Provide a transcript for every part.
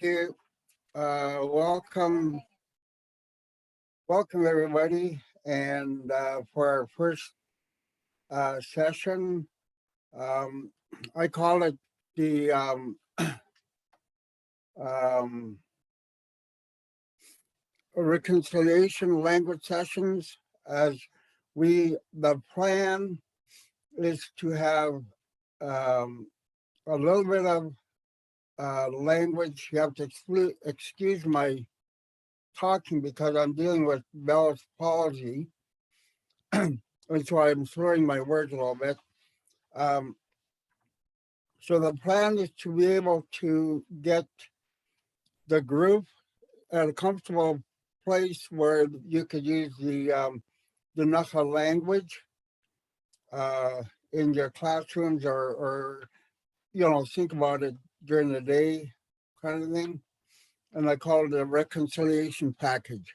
you. Welcome everybody. And for our first session, um, I call it the um, reconciliation language sessions. As the plan is to have um, a little bit of language. You have to excuse my talking because I'm dealing with Bell's palsy, and so I'm slurring my words a little bit. Um, so the plan is to be able to get the group at a comfortable place where you could use the Ktunaxa language uh, in your classrooms, or think about it during the day, kind of thing. And I call it a reconciliation package.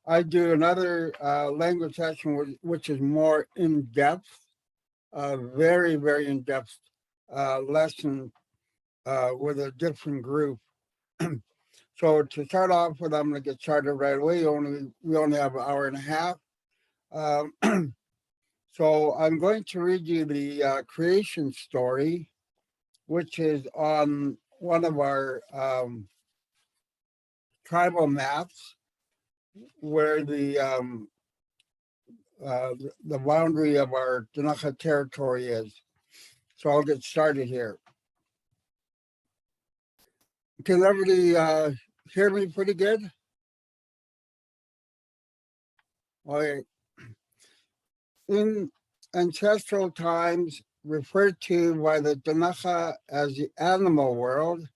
I do another language session which is more in depth, very, very in depth lesson with a different group. So to start off with, I'm going to get started right away. We only have an hour and a half. So I'm going to read you the creation story, which is on one of our tribal maps, where the boundary of our Ktunaxa territory is. So I'll get started here. Can everybody hear me pretty good? Okay. In ancestral times, referred to by the Ktunaxa as the animal world,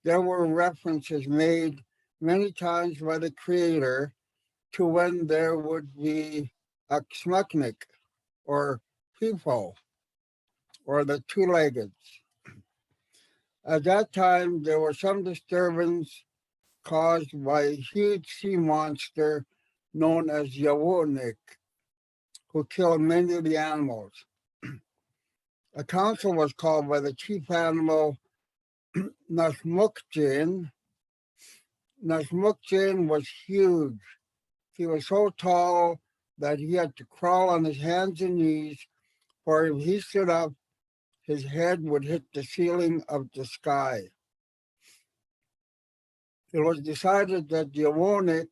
there were references made many times by the Creator to when there would be a Ktunaxa, or people, or the two-legged. At that time, there was some disturbance caused by a huge sea monster known as Yawonik, who killed many of the animals. A council was called by the chief animal, Nasmukjin. Nasmukjin was huge. He was so tall that he had to crawl on his hands and knees, for if he stood up, his head would hit the ceiling of the sky. It was decided that the Yawonik,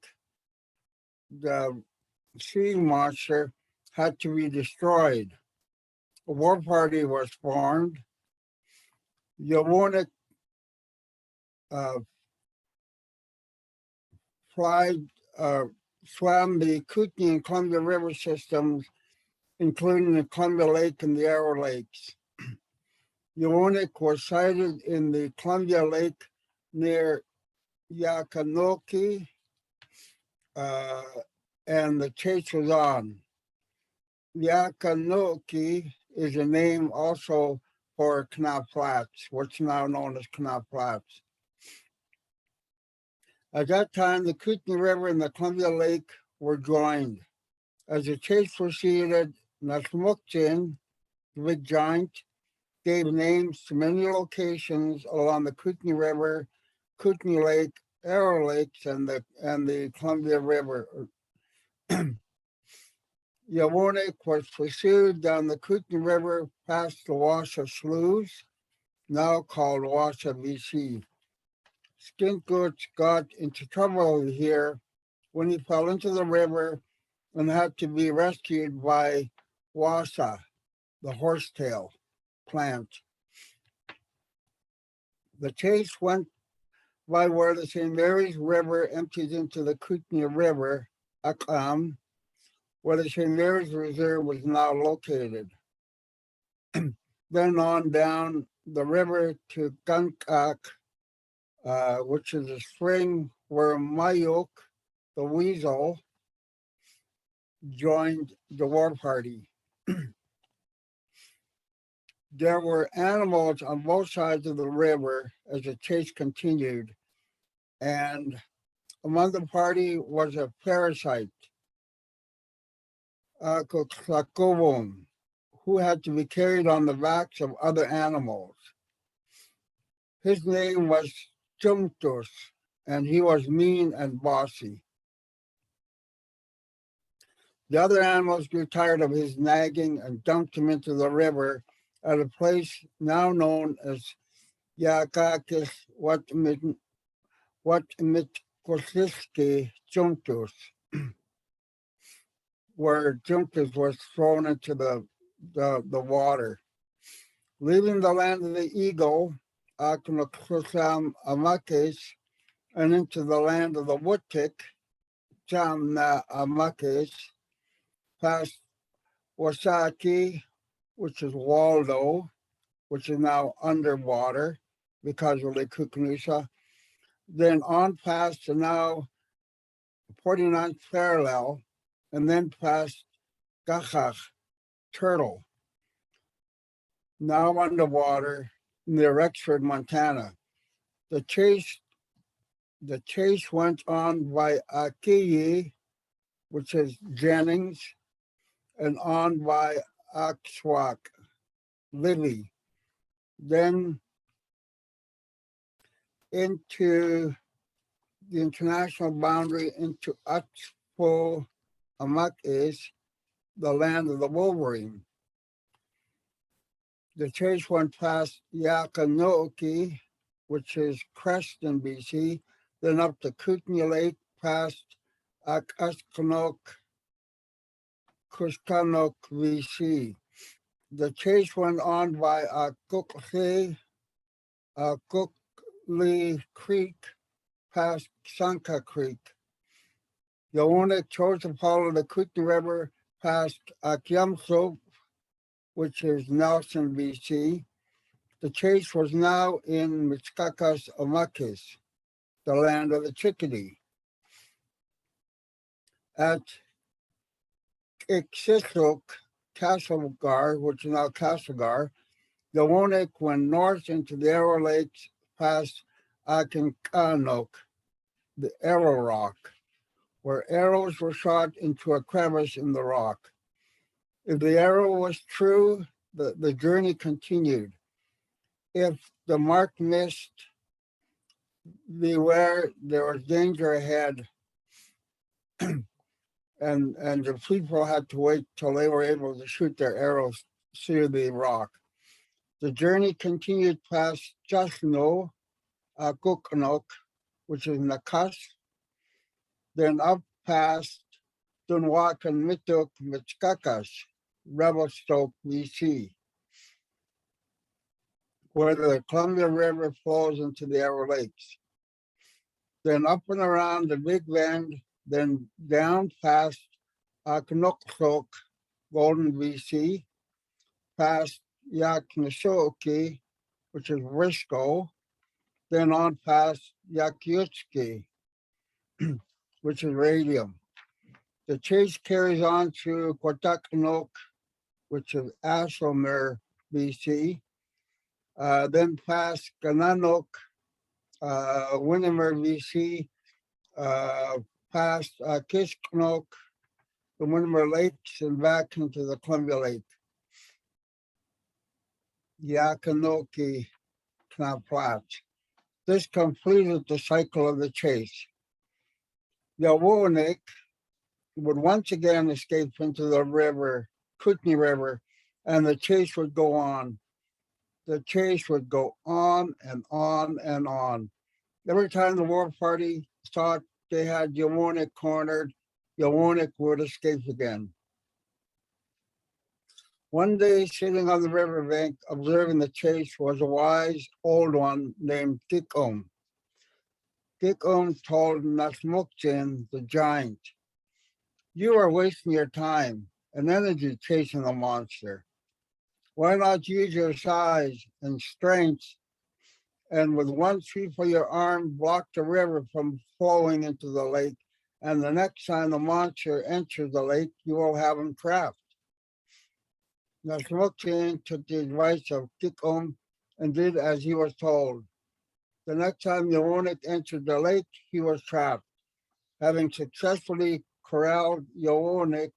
the sea monster, had to be destroyed. A war party was formed. Yawonik swam the Kootenai and Columbia River systems, including the Columbia Lake and the Arrow Lakes. Yawonik was sighted in the Columbia Lake near Yakanoki, and the chase was on. Yakanoki is a name also for Canal Flats, what's now known as Canal Flats. At that time, the Kootenai River and the Columbia Lake were joined. As the chase proceeded, Nasmukjin, the big giant, gave names to many locations along the Kootenai River, Kootenai Lake, Arrow Lakes, and the Columbia River. Yawonik was pursued down the Kootenai River past the Washa Sloughs, now called Washa, BC. Skinkoots got into trouble here when he fell into the river and had to be rescued by Wasa, the horsetail plant. The chase went by where the St. Mary's River empties into the Kootenai River, Akam, where the St. Mary's Reserve was now located. Then on down the river to Gunkak, which is a spring where Mayuk, the weasel, joined the war party. There were animals on both sides of the river as the chase continued, and among the party was a parasite, Ktunaxa, who had to be carried on the backs of other animals. His name was Jumtus, and he was mean and bossy. The other animals grew tired of his nagging and dumped him into the river at a place now known as Yakakis Watimitkosiski Jumtus, where Jumtus was thrown into the water. Leaving the land of the eagle, Aknokusam Amakis, and into the land of the Wutik, Jamna Amakis, past Wasaki, which is Waldo, which is now underwater because of the Ktunaxa, then on past the now 49th parallel, and then past Gachach, Turtle, now underwater near Rexford, Montana. The chase went on by Akiyi, which is Jennings, and on by Oxwalk, Lily, then into the international boundary into Atfo Amakis, the land of the Wolverine. The chase went past Yakanooki, which is Creston, BC, then up to Kootenay Lake, past Akaskanok, Kuskanok, BC. The chase went on by Akukli Creek, past Sanka Creek. The owner chose to follow the Kootenay River past Akyamsop, which is Nelson, BC. The chase was now in Mitskakas Omakis, the land of the chickadee. At Iksisuk, Castlegar, which is now Castlegar, the Wonik went north into the Arrow Lakes past Akinkanok, the Arrow Rock, where arrows were shot into a crevice in the rock. If the arrow was true, the journey continued. If the mark missed, beware, there was danger ahead, and the people had to wait till they were able to shoot their arrows through the rock. The journey continued past Jasno, Kukanok, which is Nakas, then up past Dunwak and Mituk, Mitskakas, Revelstoke, BC, where the Columbia River flows into the Arrow Lakes. Then up and around the Big Bend, then down past Aknoksok, Golden, BC, past Yakneshoki, which is Risco, then on past Yakyutski, which is Radium. The chase carries on through Quatakanok, which is Ashelmer, BC, then past Gananok, Winnimer, BC, past Kishknok, the Winnimer Lakes, and back into the Columbia Lake. Yakanoki Canal Flats. This completed the cycle of the chase. Yawonik would once again escape into the river, Kootenay River, and the chase would go on. The chase would go on and on and on. Every time the war party thought they had Yawonik cornered, Yawonik would escape again. One day, sitting on the riverbank, observing the chase, was a wise old one named Kikom. Kikom told Nasmukchin, the giant, "You are wasting your time and energy chasing the monster. Why not use your size and strength and with one sweep of your arm block the river from flowing into the lake, and the next time the monster enters the lake, you will have him trapped." Nasmukchin took the advice of Kikom and did as he was told. The next time Yawonik entered the lake, he was trapped. Having successfully corralled Yawonik,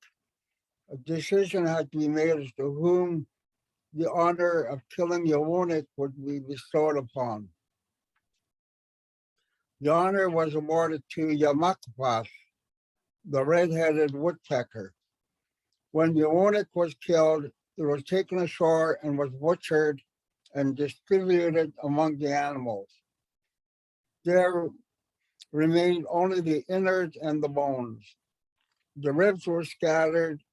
a decision had to be made as to whom the honor of killing Yawonik would be bestowed upon. The honor was awarded to Yamakpas, the red-headed woodpecker. When the eunuch was killed, it was taken ashore and was butchered and distributed among the animals. There remained only the innards and the bones. The ribs were scattered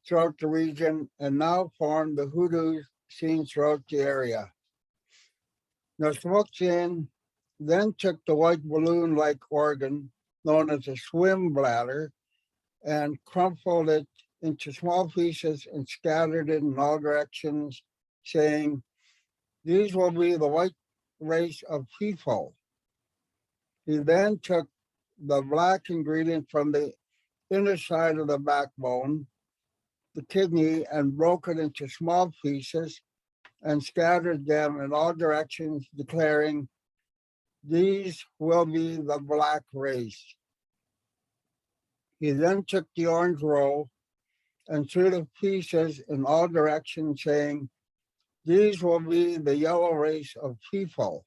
throughout the region and now form the hoodoos seen throughout the area. Nasmukchin then took the white balloon-like organ known as a swim bladder and crumpled it into small pieces and scattered it in all directions, saying, "These will be the white race of people." He then took the black ingredient from the inner side of the backbone, the kidney, and broke it into small pieces and scattered them in all directions, declaring, "These will be the black race." He then took the orange roll and threw the pieces in all directions, saying, "These will be the yellow race of people."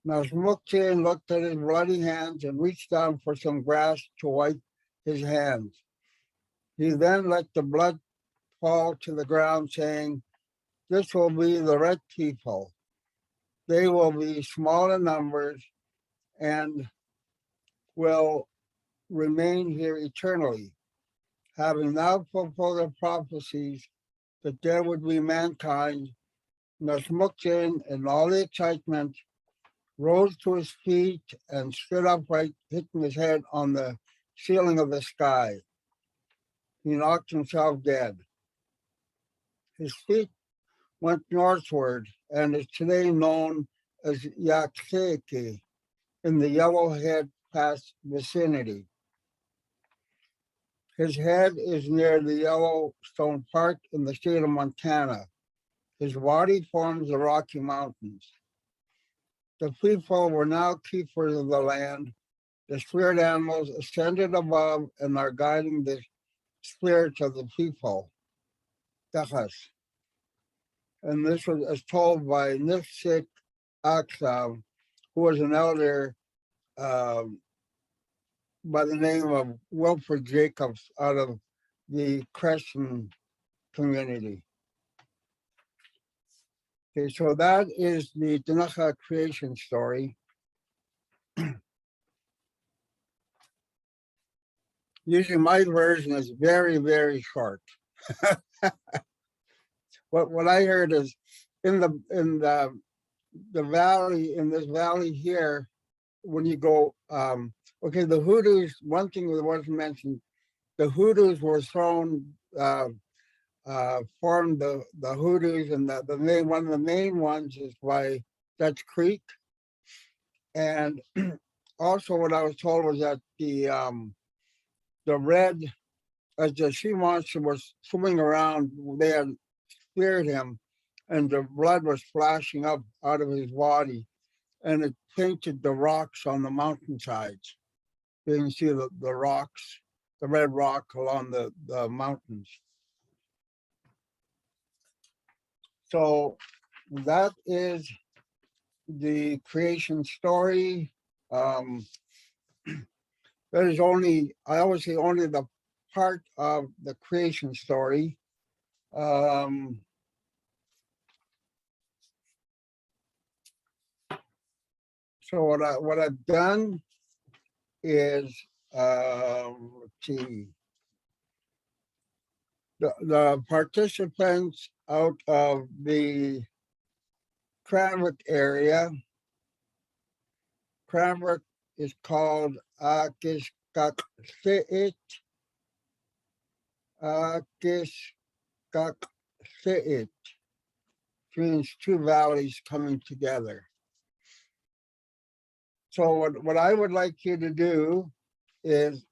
Now Smukchin looked at his bloody hands and reached down for some grass to wipe his hands. He then let the blood fall to the ground, saying, "This will be the red people. They will be small in numbers and will remain here eternally." Having now fulfilled the prophecies that there would be mankind, Nasmukchin, in all the excitement, rose to his feet and stood upright, hitting his head on the ceiling of the sky. He knocked himself dead. His feet went northward and is today known as Yakseki in the Yellowhead Pass vicinity. His head is near the Yellowstone Park in the state of Montana. His body forms the Rocky Mountains. The people were now keepers of the land. The spirit animals ascended above and are guiding the spirits of the people. Ktunaxa. And this was as told by Ktunaxa, who was an elder by the name of Wilfred Jacobs out of the Crescent community. Okay, so that is the Ktunaxa creation story. Usually my version is very, very short. What I heard is in the valley, in this valley here, when you go, okay, the hoodoos, one thing that wasn't mentioned, the hoodoos were thrown, formed the hoodoos, and the main, one of the main ones is by Dutch Creek. And also what I was told was that the red, as the sea monster was swimming around, they had speared him, and the blood was flashing up out of his body, and it painted the rocks on the mountainsides. You can see the rocks, the red rock along the mountains. So that is the creation story. That is only, I always say, only the part of the creation story. So what I've done is, let's see, the participants out of the Cranbrook area. Cranbrook is called Akiskaksit. Akiskaksit means two valleys coming together. So what I would like you to do is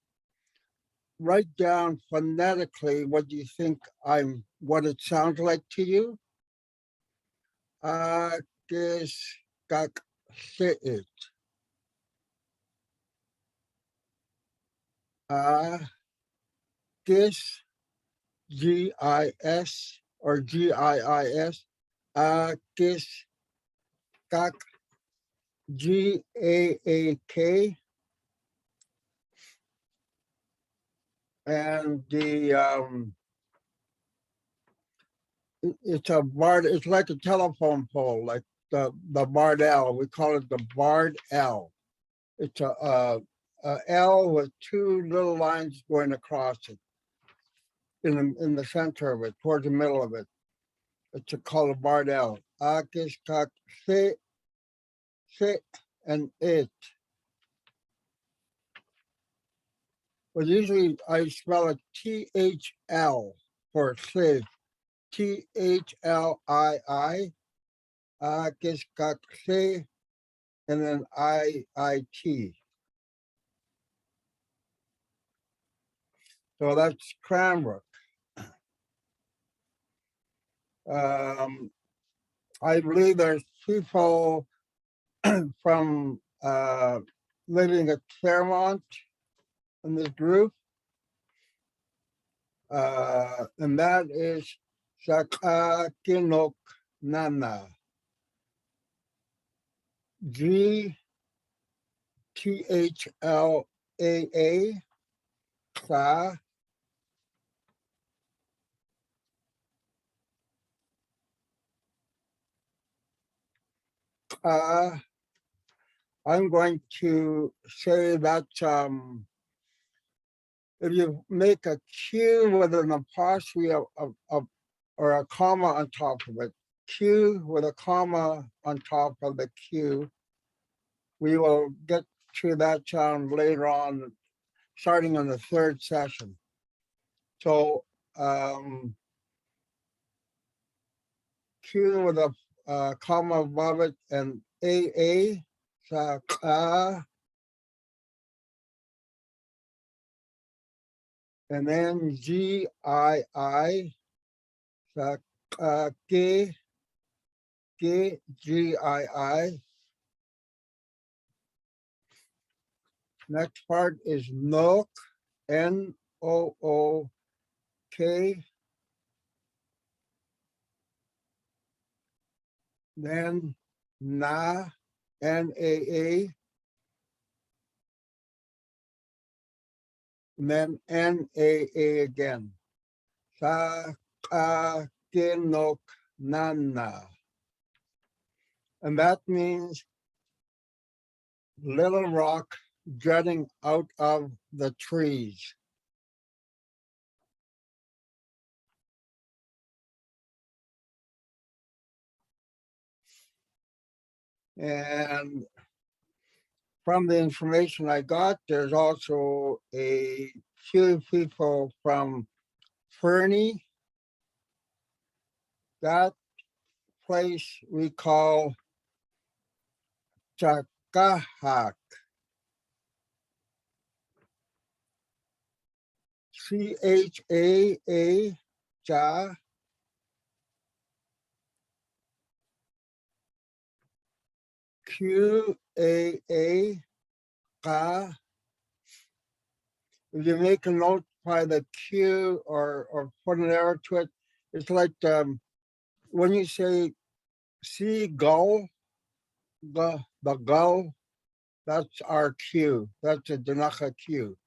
write down phonetically what you think what it sounds like to you. Akiskaksit. Gis, G-I-S or G-I-I-S, Akiskaksit. GAAK, and it's a Bard. It's like a telephone pole, like the Bardell. We call it the Bard L. It's a L with two little lines going across it in the center of it, towards the middle of it. It's called a Bard L. Akis kak se and it. But usually I spell it THL for se. THLII. Akis kak se, and then IIT. So that's Cranbrook. I believe there's people from living at Claremont in this group, and that is Ktunaxa. GTHLAA, Ksa. I'm going to say that if you make a Q with an apostrophe or a comma on top of it, Q with a comma on top of the Q, we will get to that sound later on, starting on the third session. So Q with a comma above it, and AA, and then GII, GII. Next part is NOK, NOOK. Then NA, NAA. And then NAA again. Ktunaxa. And that means little rock jutting out of the trees. And from the information I got, there's also a few people from Fernie. That place we call Chakahak. CHAA, Cha, QAA, Ka. If you make a note by the Q or put an arrow to it, it's like when you say seagull, the gull, that's our Q. That's a Ktunaxa Q.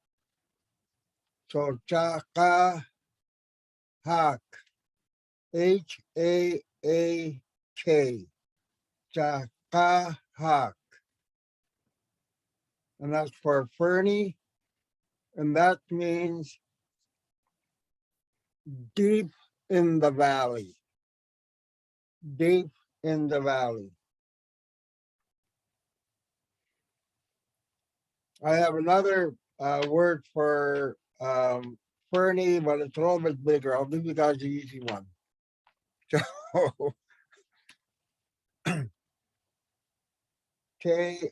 So Chaka Hak, HAAK, Chaka Hak. And that's for Fernie. And that means deep in the valley. Deep in the valley. I have another word for Fernie, but it's a little bit bigger. I'll give you guys the easy one. So, okay,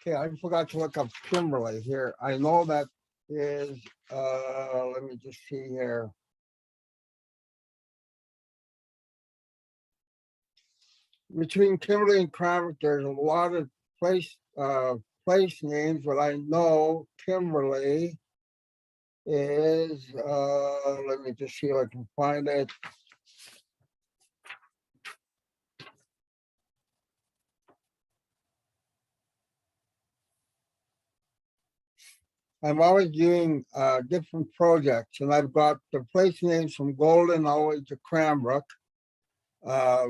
okay, I forgot to look up Kimberly here. I know that is, let me just see here. Between Kimberly and Cranbrook, there's a lot of place names, but I know Kimberly is, let me just see if I can find it. I'm always doing different projects, and I've got the place names from Golden all the way to Cranbrook uh,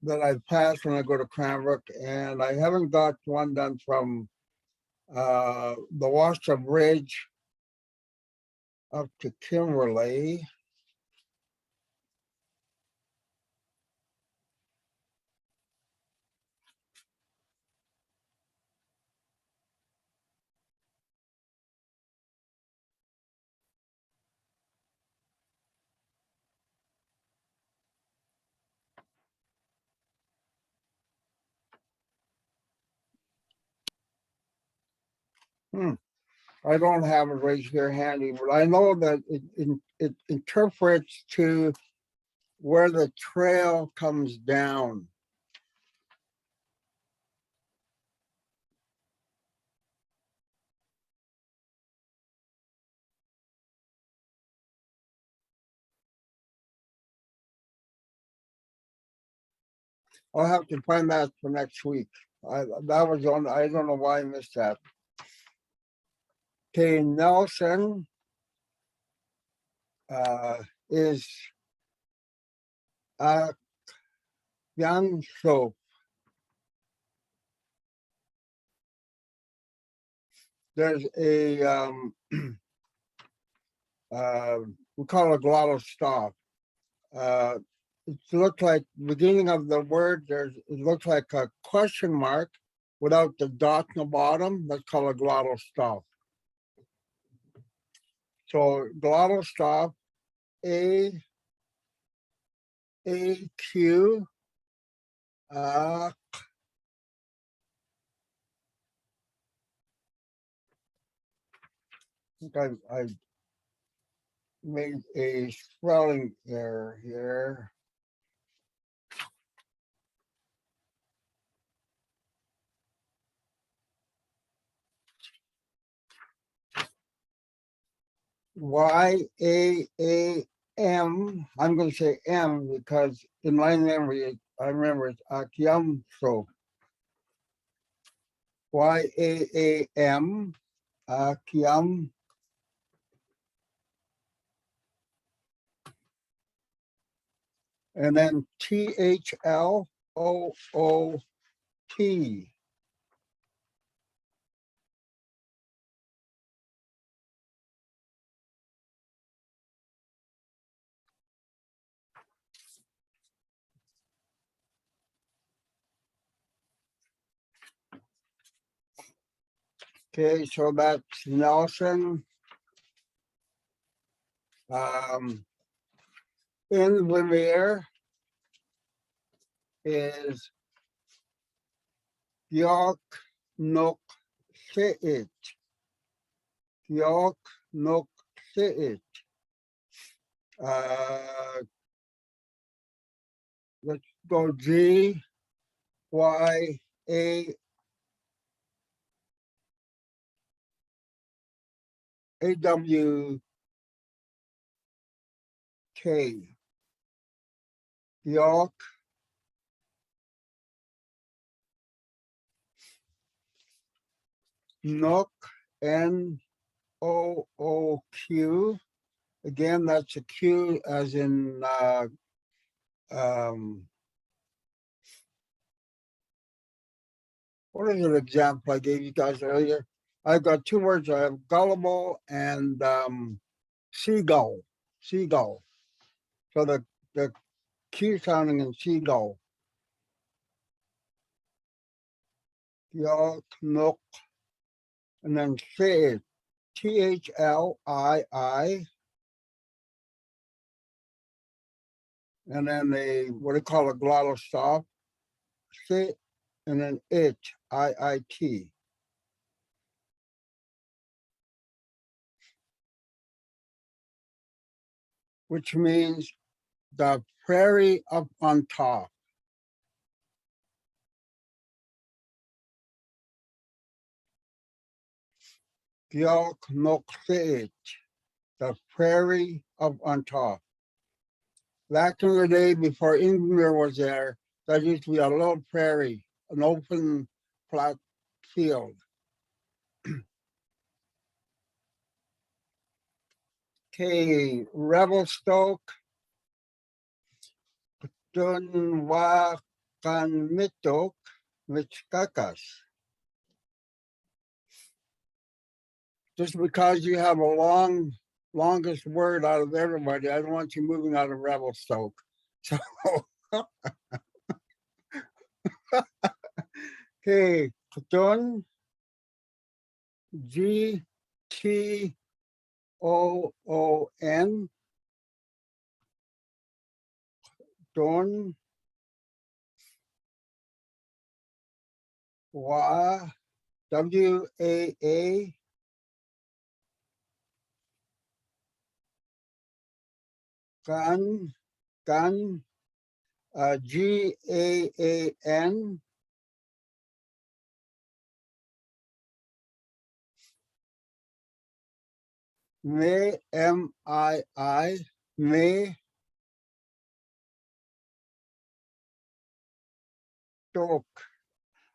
that I pass when I go to Cranbrook, and I haven't got one done from the Washer Bridge up to Kimberley. Hmm. I don't have it right here handy, but I know that it interprets to where the trail comes down. I'll have to find that for next week. That was on. I don't know why I missed that. Okay, Nelson uh, is a young soap. There's a we call it a glottal stop. Uh, it looks like beginning of the word. It looks like a question mark without the dot in the bottom. That's called a glottal stop. So glottal stop A Q. I think I made a spelling error here. YAAM. I'm going to say M because in my memory, I remember it's Akyam. So YAAM, Akyam. And then THLOOT. Okay, so that's Nelson. In Vermeer is York Nook Sit. York Nook Sit. Uh, let's go GYAAWK. York Nook NOOQ. Again, that's a Q as in um, what is an example I gave you guys earlier? I've got two words. I have gullible and seagull. Seagull. So the Q sounding in seagull. York Nook, and then say THLII, and then what do you call a glottal stop? Sit, and then IIT, which means the prairie up on top. York Nook Sit, the prairie up on top. Back in the day before Ingmere was there, there used to be a little prairie, an open flat field. Okay, Revelstoke, Ktunaxa, Michkakas. Just because you have a longest word out of everybody, I don't want you moving out of Revelstoke. So, okay, Ktun, Gtoon, Ktun, Wa, WAA, Gan, Gan, GAAN, May, MII, May, Tok.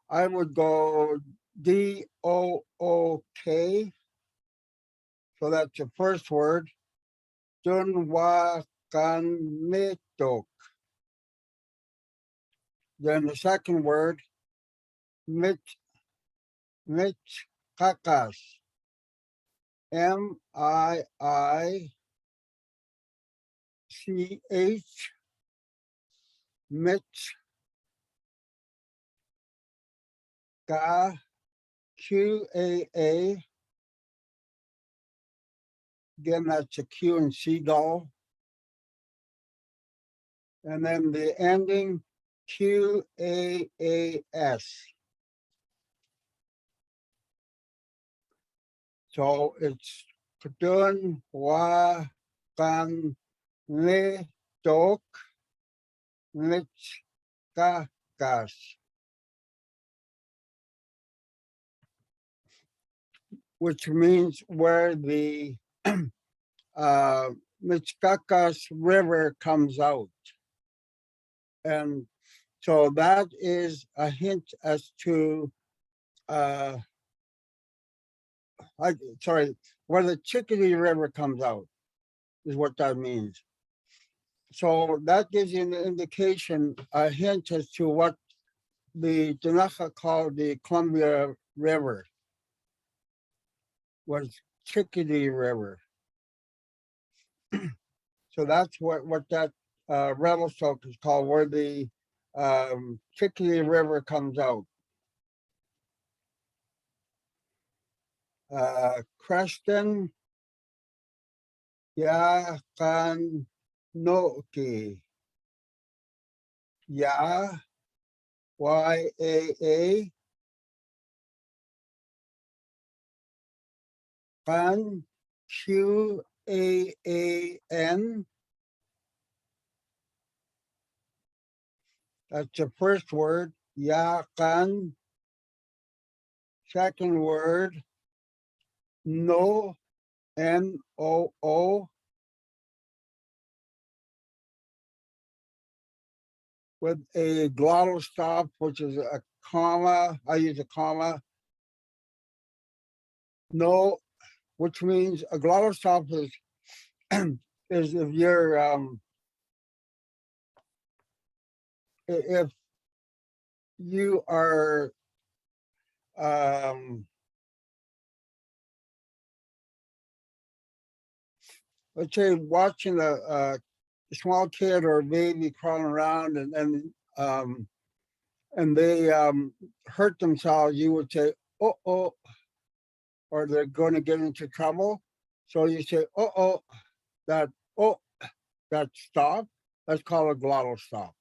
I would go DOOK. So that's the first word. Dunwakamitok. Then the second word, Mitch Kakas. MIICH. Mitch Ka QAA. Again, that's a Q in seagull. And then the ending QAAS. So it's Kdun Wa Kan Ne Tok Mitch Kakas. Which means where the Michkakas River comes out. And so that is a hint as to, where the Chickadee River comes out is what that means. So that gives you an indication, a hint as to what the Ktunaxa called the Columbia River was Chickadee River. So that's what that Revelstoke is called, where the Chickadee River comes out. Creston, Yakanoki, Ya, YAA, Kan, QAAN. That's the first word, Yakan. Second word, No, NOO, with a glottal stop, which is a comma. I use a comma. No, which means a glottal stop is is if you're if you are let's say watching a small kid or a baby crawling around and they hurt themselves, you would say, oh, or they're going to get into trouble. So you say, oh, that stop. That's called a glottal stop.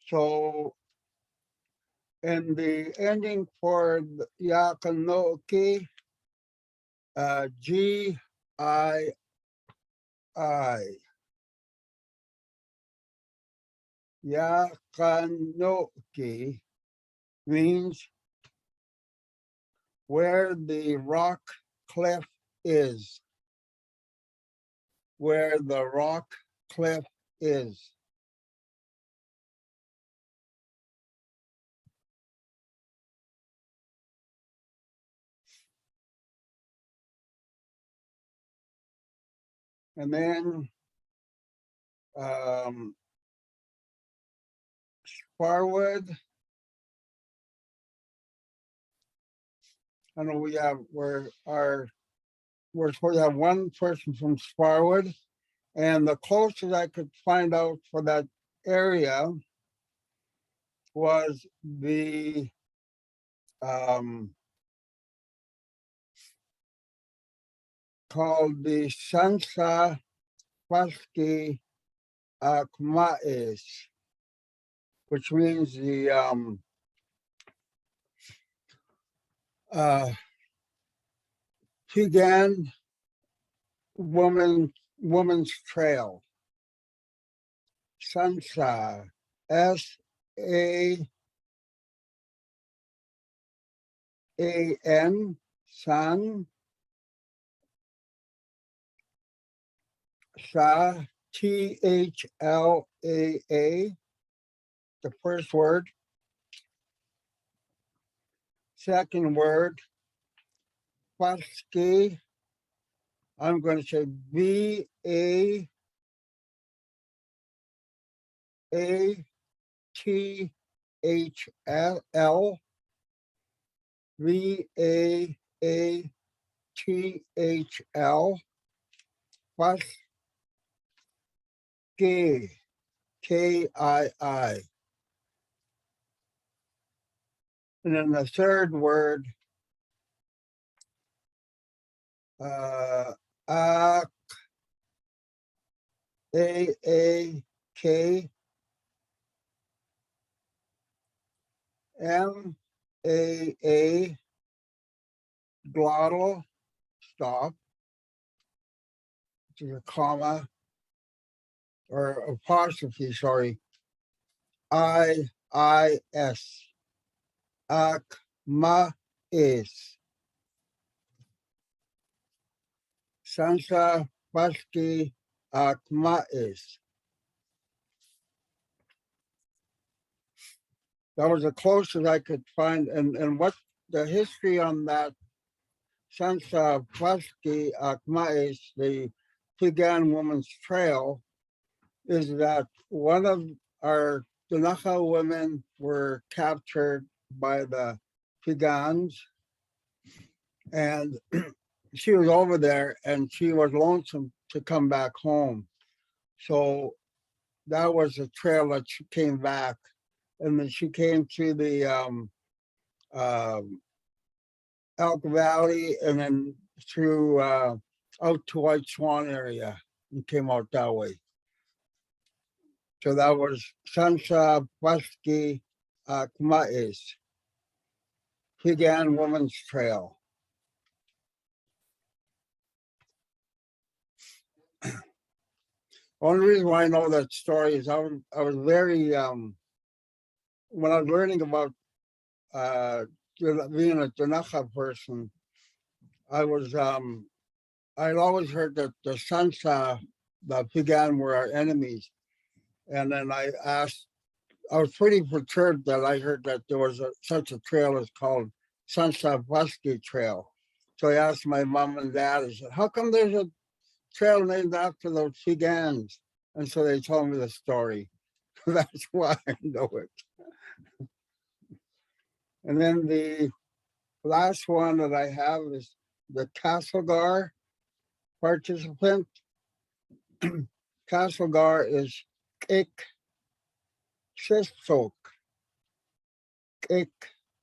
So, and the ending for the Yakanoki, GII, Yakanoki means where the rock cliff is. Where the rock cliff is. And then Sparwood. I know we're supposed to have one person from Sparwood, and the closest I could find out for that area was the called the Sansa Paski Akma'is, which means the Pigan woman's trail. Sansa, SAAN, San Sa, THLAA, the first word. Second word, Paski, I'm going to say VAATHL, VAATHL, Paski, KII. And then the third word, AAK, MAA, glottal, stop, to a comma, or apostrophe, sorry, IIS, Akma is. Sansa Paski Akma is. That was the closest I could find. And what the history on that Sansa Paski Akma is, the Pigan Woman's Trail, is that one of our Ktunaxa women were captured by the Pigans, and she was over there and she was lonesome to come back home. So that was the trail that she came back. And then she came to the Elk Valley and then through out to White Swan area and came out that way. So that was Sansa Paski Akma'is, Pigan Woman's Trail. Only reason why I know that story is I was very when I was learning about being a Ktunaxa person, I was I'd always heard that the Sansa, the Pigan were our enemies, and then I was pretty perturbed that I heard that there was such a trail as called Sansa Bosque Trail. So I asked my mom and dad, I said, how come there's a trail named after those Pigans? And so they told me the story. That's why I know it. And then the last one that I have is the Castlegar participant. Castlegar is Ik Sisok. Ik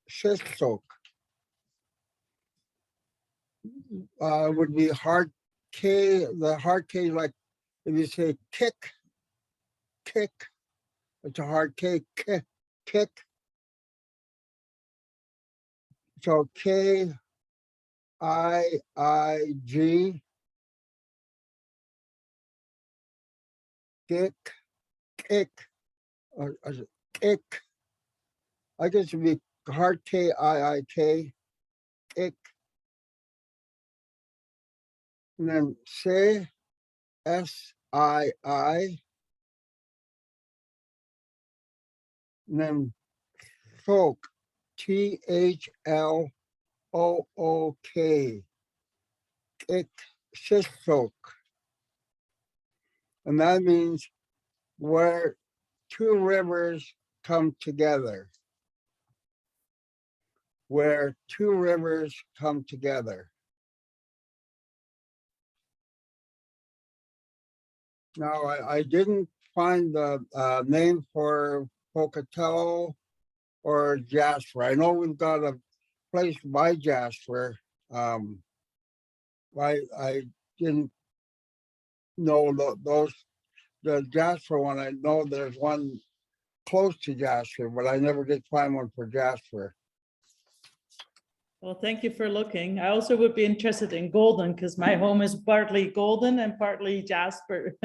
Sisok. Would be hard K, the hard K, like if you say kick, it's a hard K, kick. So KIIG, kick, or kick. I guess it'd be hard KIIK, kick. And then say SII, and then folk, THLOOK, kick, sisok. and that means where two rivers come together. Where two rivers come together. Now, I didn't find the name for Pocatello or Jasper. I know we've got a place by Jasper. I didn't know those. The Jasper one, I know there's one close to Jasper, but I never did find one for Jasper. Well, thank you for looking. I also would be interested in golden because my home is partly golden and partly jasper.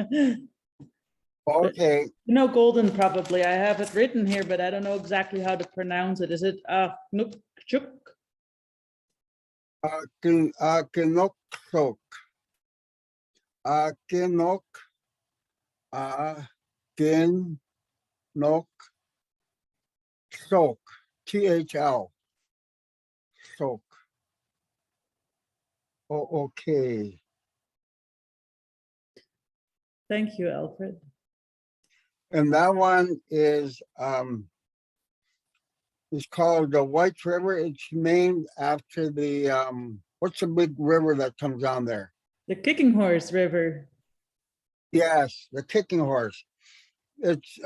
Okay. You know golden probably. I have it written here, but I don't know exactly how to pronounce it. Is it Ktunaxa? Ktunaxa. Ktunaxa. Ktunaxa. THL. Soak. Oh, okay. Thank you, Alfred. And that one is called the White River. It's named after the what's the big river that comes down there? The Kicking Horse River. Yes, the Kicking Horse. It's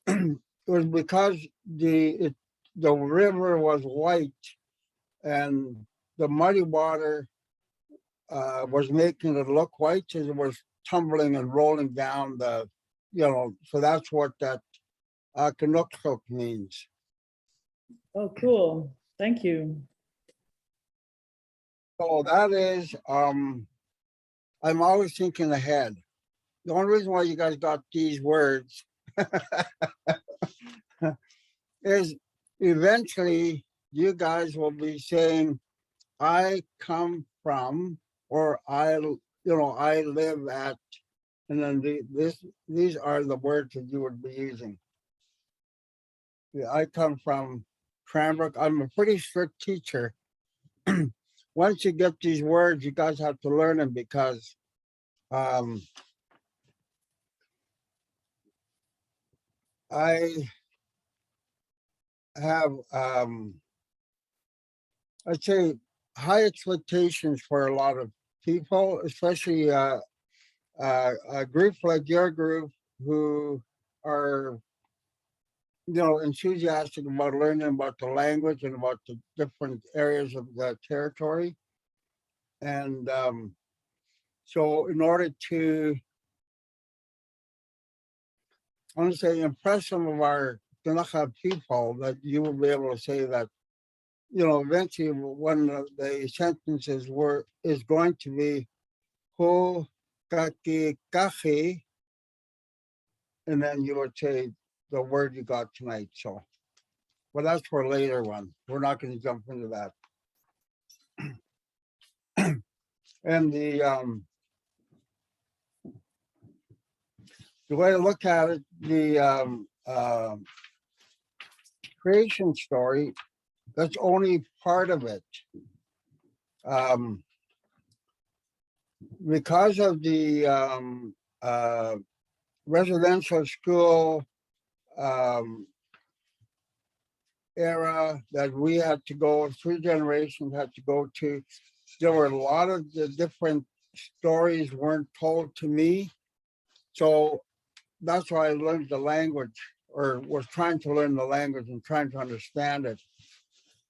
it was because the river was white and the muddy water was making it look white as it was tumbling and rolling down the, so that's what that Ktunaxa means. Oh, cool. Thank you. So that is, I'm always thinking ahead. The only reason why you guys got these words is eventually you guys will be saying, I come from, or I live at, and then these are the words that you would be using. I come from Cranbrook. I'm a pretty strict teacher. Once you get these words, you guys have to learn them because I have, I'd say, high expectations for a lot of people, especially a group like your group who are, enthusiastic about learning about the language and about the different areas of the territory. And so in order to, I want to say, impress some of our Ktunaxa people, that you will be able to say that, eventually one of the sentences is going to be Hu Kaki Kachi, and then you would say the word you got tonight. So, but that's for a later one. We're not going to jump into that. And the way to look at it, the creation story, that's only part of it. Because of the residential school era that we had to go, 3 generations had to go to, there were a lot of the different stories weren't told to me. So that's why I learned the language, or was trying to learn the language and trying to understand it.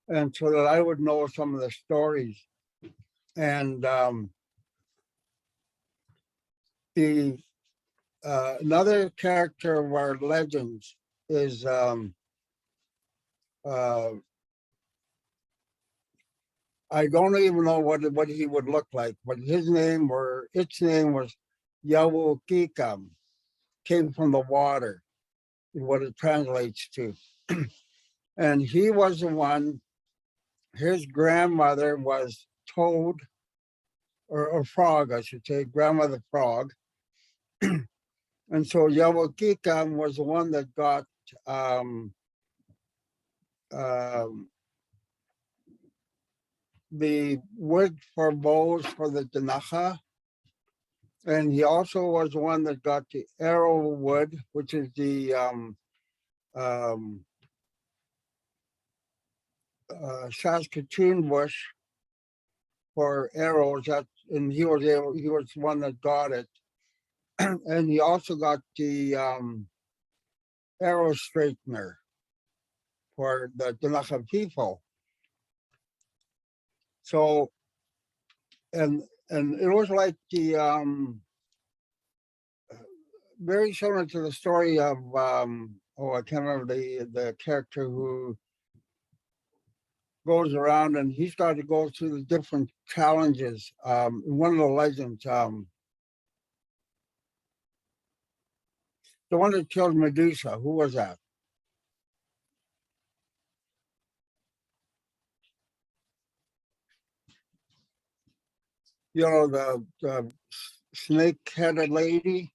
And so that I would know some of the stories. And the another character of our legends is I don't even know what he would look like, but his name or its name was Yawukikam, came from the water, is what it translates to. And he was the one, his grandmother was Toad, or Frog, I should say, grandmother Frog. And so Yawukikam was the one that got the wood for bows for the Ktunaxa. And he also was the one that got the arrowwood, which is the um, Saskatoon bush for arrows. That and he was the one that got it. And he also got the arrow straightener for the Ktunaxa people. So and it was like the very similar to the story of I can't remember the character who goes around and he's got to go through the different challenges. One of the legends, the one that killed Medusa, who was that? You know, the snake-headed lady.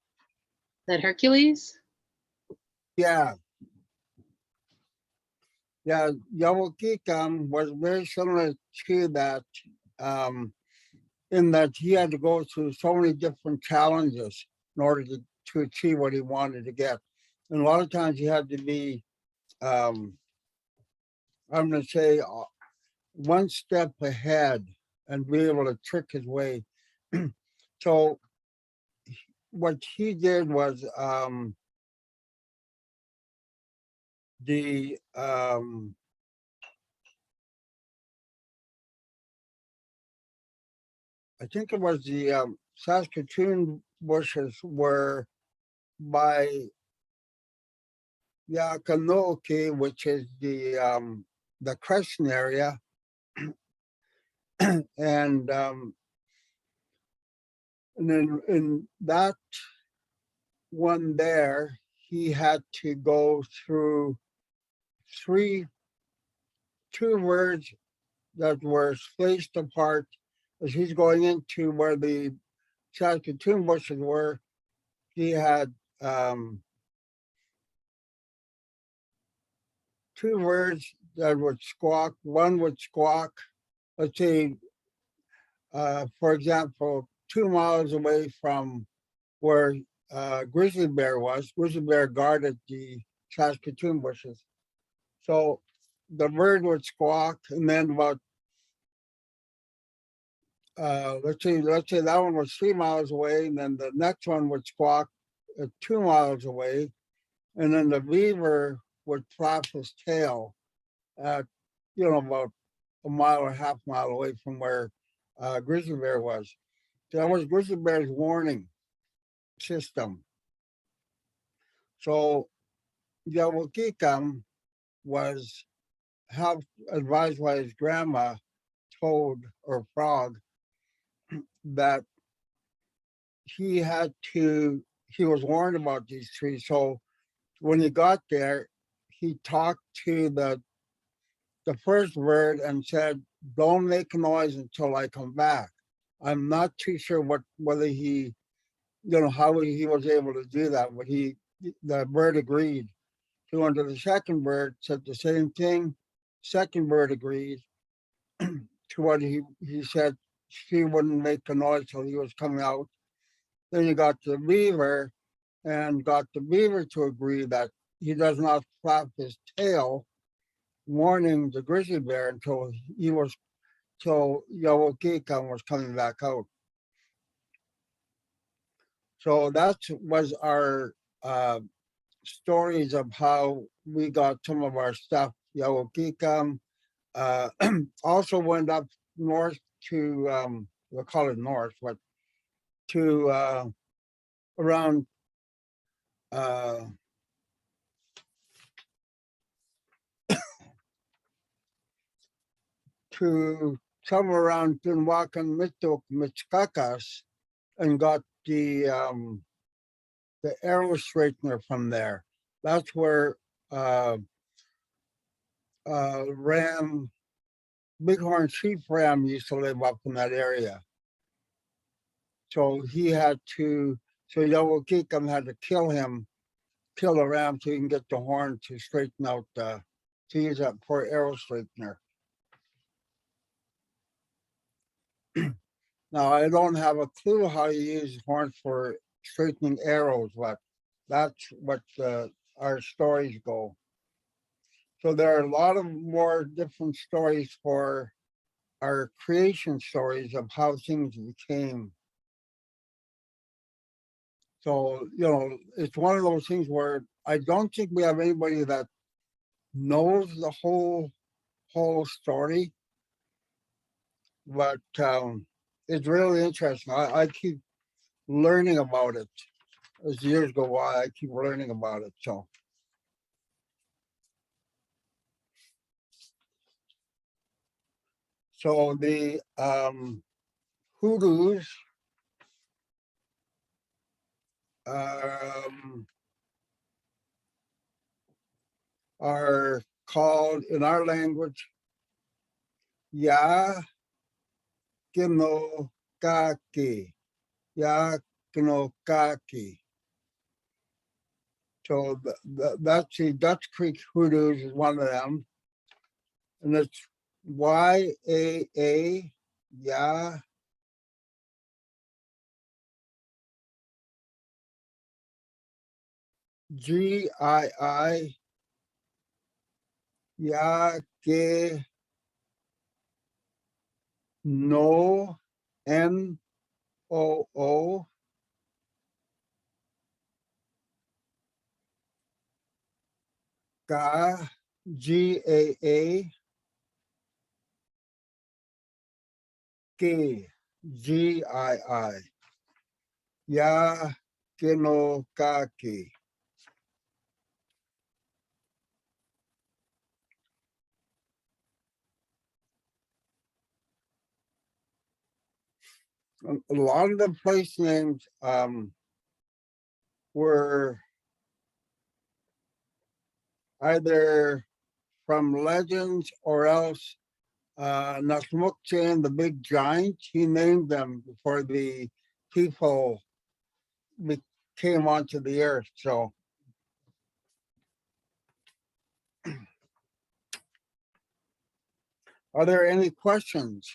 That Hercules? Yeah, yeah. Yawakikam was very similar to that, in that he had to go through so many different challenges in order to achieve what he wanted to get. And a lot of times he had to be, I'm going to say, one step ahead and be able to trick his way. So what he did was the I think it was the Saskatoon bushes were by Yakanoki, which is the Crescent area, and then in that one there, he had to go through two words that were spaced apart as he's going into where the Saskatoon bushes were. He had two words that would squawk. One would squawk, let's say, for example, 2 miles away from where grizzly bear was. Grizzly bear guarded the Saskatoon bushes. So the bird would squawk, and then about let's say that one was 3 miles away, and then the next one would squawk at 2 miles away, and then the beaver would flap his tail at about a mile or half mile away from where grizzly bear was. So that was grizzly bear's warning system. So Yawakikam was half advised by his grandma, Toad or Frog, that he was warned about these trees. So when he got there, he talked to the first bird and said, "Don't make noise until I come back." I'm not too sure whether he, how he was able to do that, but the bird agreed. He went to the second bird, said the same thing. Second bird agreed to what he said. She wouldn't make a noise till he was coming out. Then he got the beaver and got the beaver to agree that he does not flap his tail, warning the grizzly bear until Yawakikam was coming back out. So that was our stories of how we got some of our stuff. Yawakikam also went up north to, we'll call it north, but to around to somewhere around Tunwakan Mituk Mitskakas and got the arrow straightener from there. That's where Ram Bighorn Chief Ram used to live up in that area. So Yawakikam had to kill the ram so he can get the horn to straighten out to use that for arrow straightener. Now, I don't have a clue how you use horns for straightening arrows, but that's what our stories go. So there are a lot of more different stories for our creation stories of how things became. So, it's one of those things where I don't think we have anybody that knows the whole story, but it's really interesting. I keep learning about it as years go by. I keep learning about it. So the hoodoos are called in our language Ya Kino Kaki. Ya Kino Kaki. So that's the Dutch Creek hoodoos is one of them. And it's YAA, Ya GII, Ya Que No NOO, Ga GAA, Que GII, Ya Kino Kaki. A lot of the place names were either from legends or else Nasmukchen, the big giant, he named them before the people came onto the earth. So are there any questions?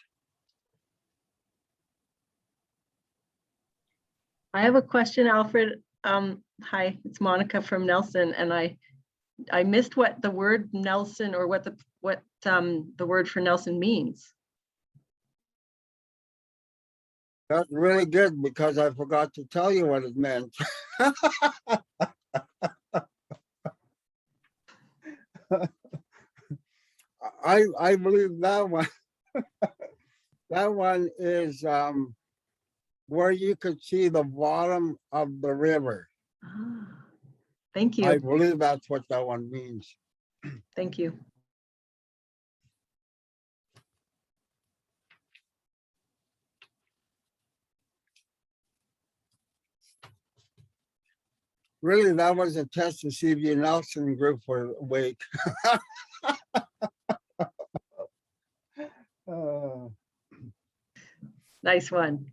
I have a question, Alfred. Hi, it's Monica from Nelson, and I missed what the word Nelson or what the word for Nelson means. That's really good because I forgot to tell you what it meant. I believe that one that one is where you could see the bottom of the river. Ah, thank I you. believe that's what that one means. Thank you. Really, that was a test to see if your Nelson group were awake. Nice one.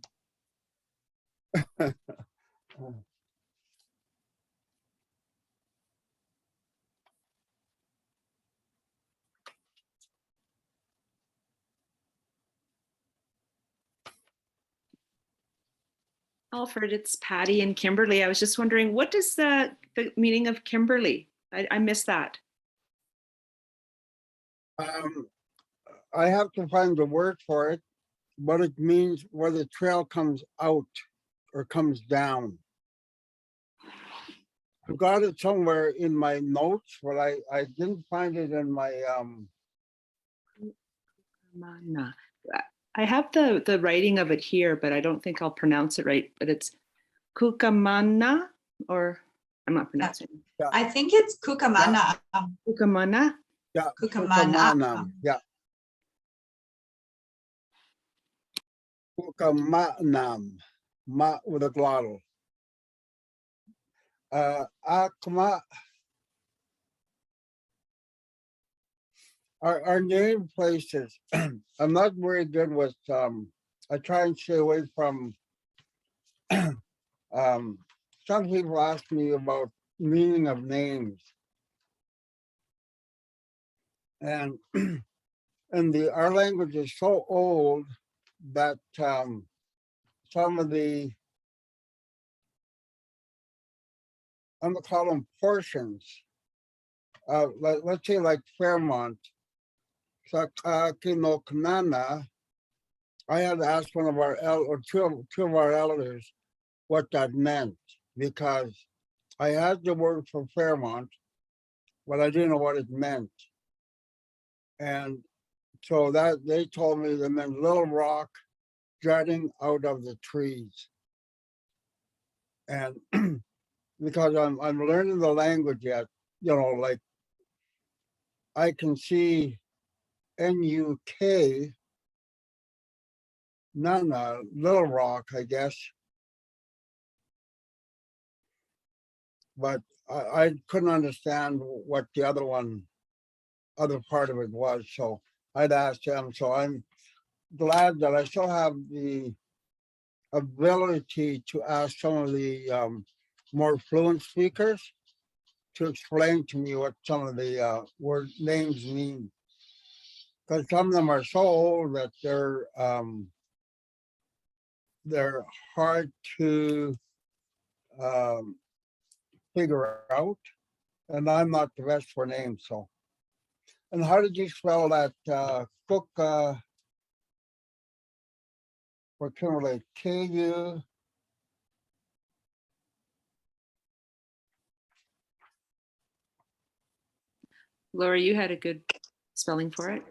Alfred, it's Patty and Kimberly. I was just wondering, what is the meaning of Kimberly? I missed that. I have to find the word for it, but it means where the trail comes out or comes down. I got it somewhere in my notes, but I didn't find it in my Mana. I have the writing of it here, but I don't think I'll pronounce it right. But it's Kukamana, or I'm not pronouncing it. I think it's Kukamana. Kukamana. yeah, Kukamana. Kukamanam, yeah. Kukamanam, ma with a glottal. Akma, our name places. I'm not very good with I try and stay away from some people ask me about meaning of names. And our language is so old that some of the, I'm gonna call them portions. Let's say like Fairmont. So Ktunaxa, I had to ask one of our or two of our elders what that meant, because I had the word for Fairmont, but I didn't know what it meant. And so that they told me they meant little rock jutting out of the trees. And because I'm learning the language yet, you know, like I can see NUK, Nana, Little Rock, I guess. But I couldn't understand what the other part of it was. So I'd asked him. So I'm glad that I still have the ability to ask some of the more fluent speakers to explain to me what some of the word names mean. Because some of them are so old that they're hard to figure out, and I'm not the best for names. So, and how did you spell that cook for Kimberly? KU. Laura, you had a good spelling for it.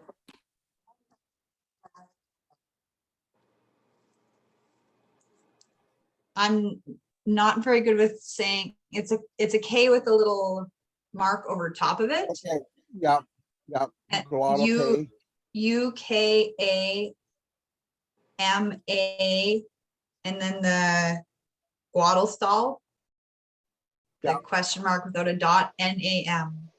I'm not very good with saying it's a K with a little mark over top of it. Okay. Yeah. Yeah. And Glottal you- K. UKAMA, and then the Guadalstall. The Yeah. question mark without a dot, NAM.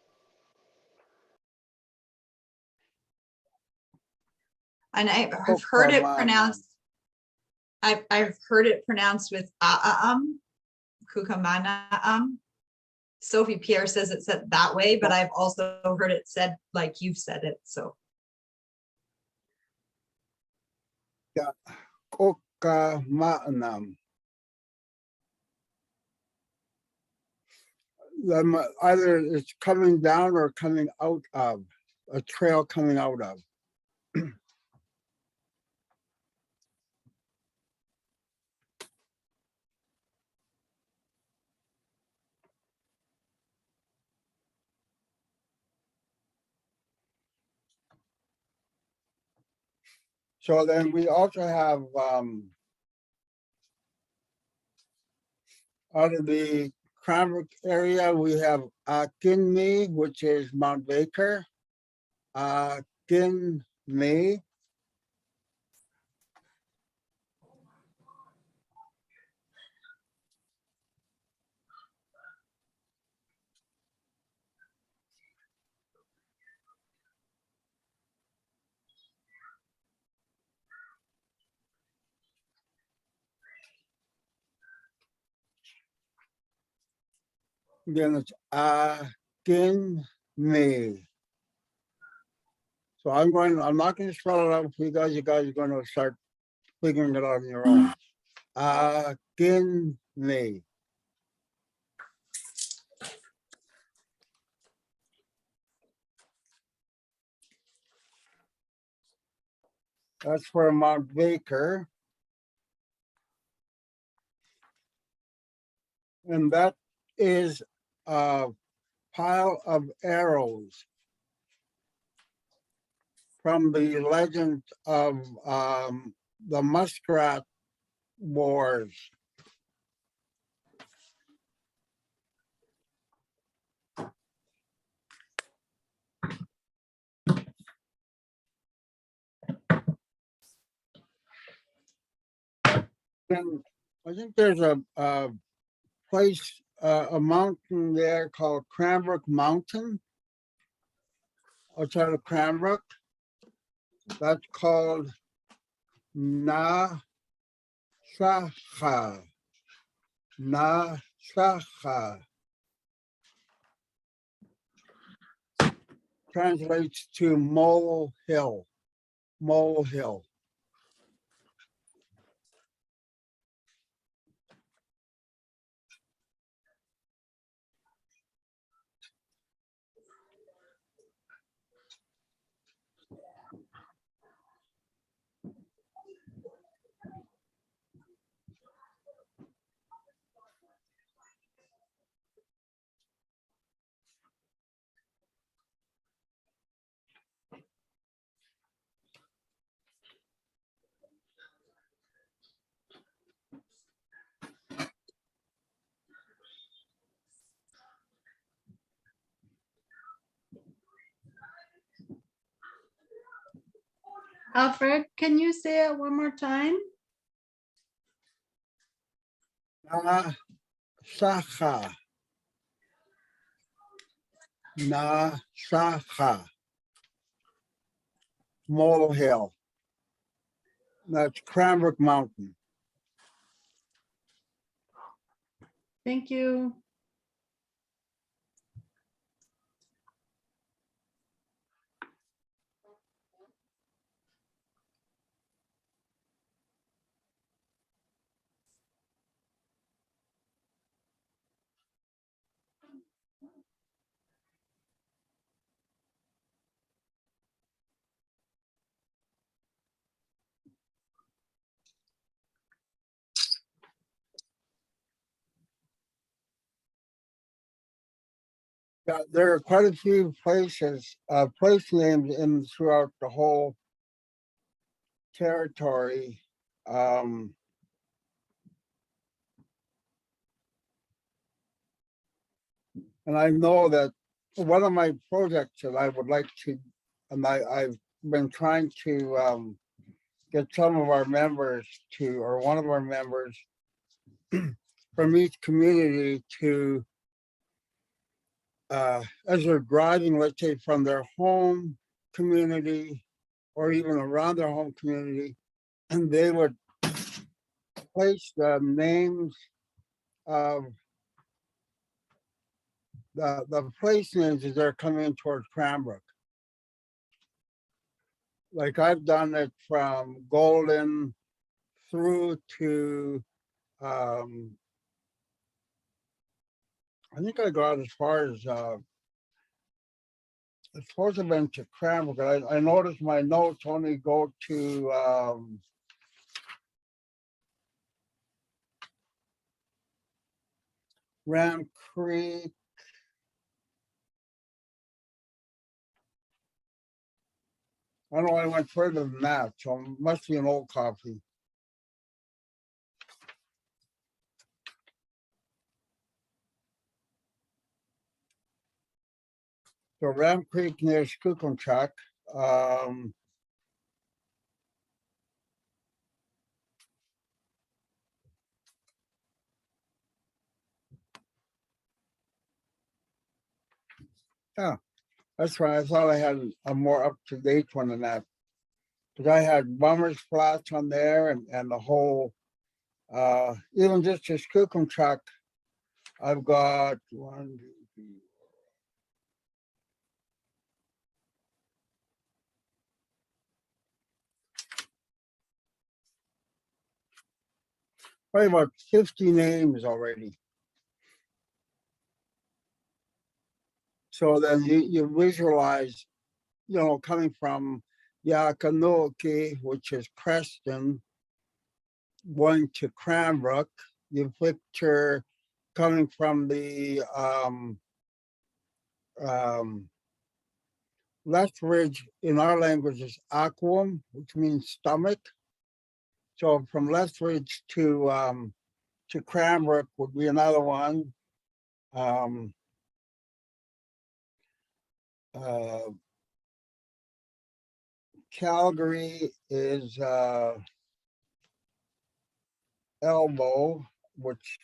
And I've heard it Ktunaxa. pronounced. I've heard it pronounced with Ktunaxa. Sophie Pierre says it said that way, but I've also heard it said like you've said it. So Ktunaxa. Either it's coming down or coming out of, a trail coming out of. So then we also have out of the Cranbrook area, we have Kinme, which is Mount Baker. Kinme. Then it's Kinme. So I'm not going to spell it out for you guys. You guys are going to start figuring it out on your own. Kinme. That's for Mount Baker. And that is a pile of arrows from the legend of the Muskrat Wars. And I think there's a place, a mountain there called Cranbrook Mountain outside of Cranbrook. That's called Ktunaxa. Ktunaxa. Translates to mole hill. Mole hill. Alfred, can you say it one more time? Ktunaxa. Ktunaxa. Molehill. That's Cranbrook Mountain. Thank you. Yeah, there are quite a few places, place names in throughout the whole territory. Um, and I know that one of my projects that I would like to, and I've been trying to get some of our members to, or one of our members from each community to, as they're driving, let's say from their home community or even around their home community, and they would place the names of the place names as they're coming in towards Cranbrook. Like I've done it from Golden through to, I think I got as far as it's supposed to have been to Cranbrook. I noticed my notes only go to Ram Creek. I know I went further than that, so it must be an old copy. So Ram Creek near Skookumchuck. Yeah, that's right. I thought I had a more up-to-date one than that. Because I had Bummers Flats on there and the whole, even just a Skookumchuck, I've got one, two, three, probably about 50 names already. So then you visualize, coming from Yakanoki, which is Preston, going to Cranbrook. You picture coming from the Lethbridge, in our language, is aquam, which means stomach. So from Lethbridge to Cranbrook would be another one. Uh, Calgary is elbow, which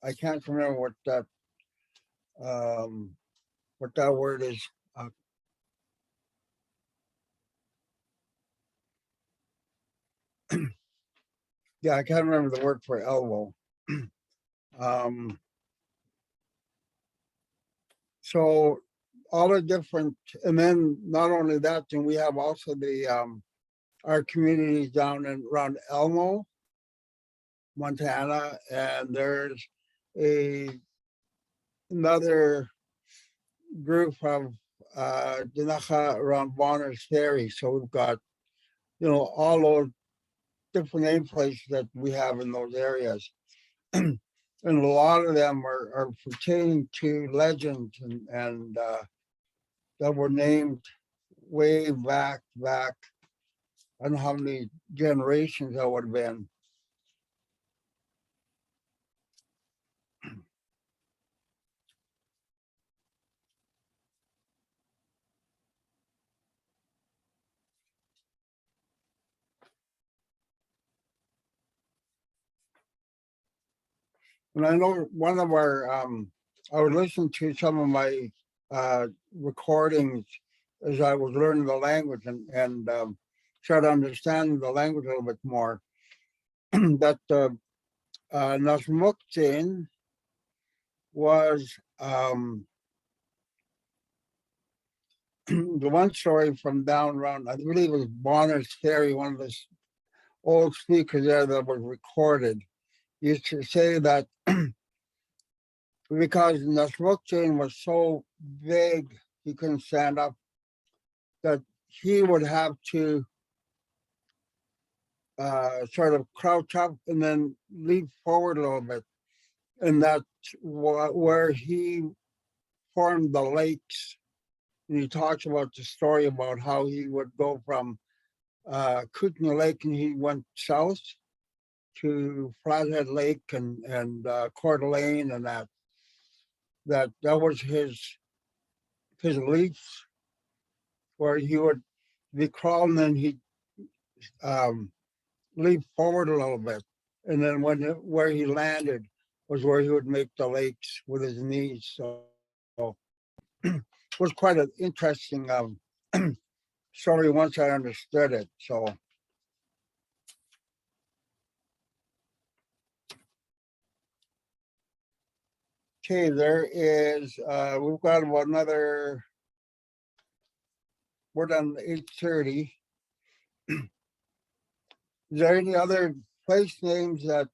I can't remember what that word is. Yeah, I can't remember the word for elbow. So all the different, and then not only that, then we have also the our communities down and around Elmo, Montana, and there's another group of Ktunaxa around Bonner's Ferry. So we've got, all those different name places that we have in those areas. And a lot of them are pertaining to legends and that were named way back. I don't know how many generations that would have been. And I know one of our, I would listen to some of my recordings as I was learning the language and try to understand the language a little bit more. That Nasmuktin was the one story from down around, I believe it was Bonner's Ferry, one of the old speakers there that was recorded, used to say that because Nasrukjin was so big, he couldn't stand up, that he would have to sort of crouch up and then lean forward a little bit. And that's where he formed the lakes. And he talks about the story about how he would go from Kootenai Lake and he went south to Flathead Lake and Coeur d'Alene, and that was his leaf, where he would be crawling and he'd leap forward a little bit, and then where he landed was where he would make the lakes with his knees. So it was quite an interesting story once I understood it. So okay, there is we've got about another, we're done 8:30. Is there any other place names that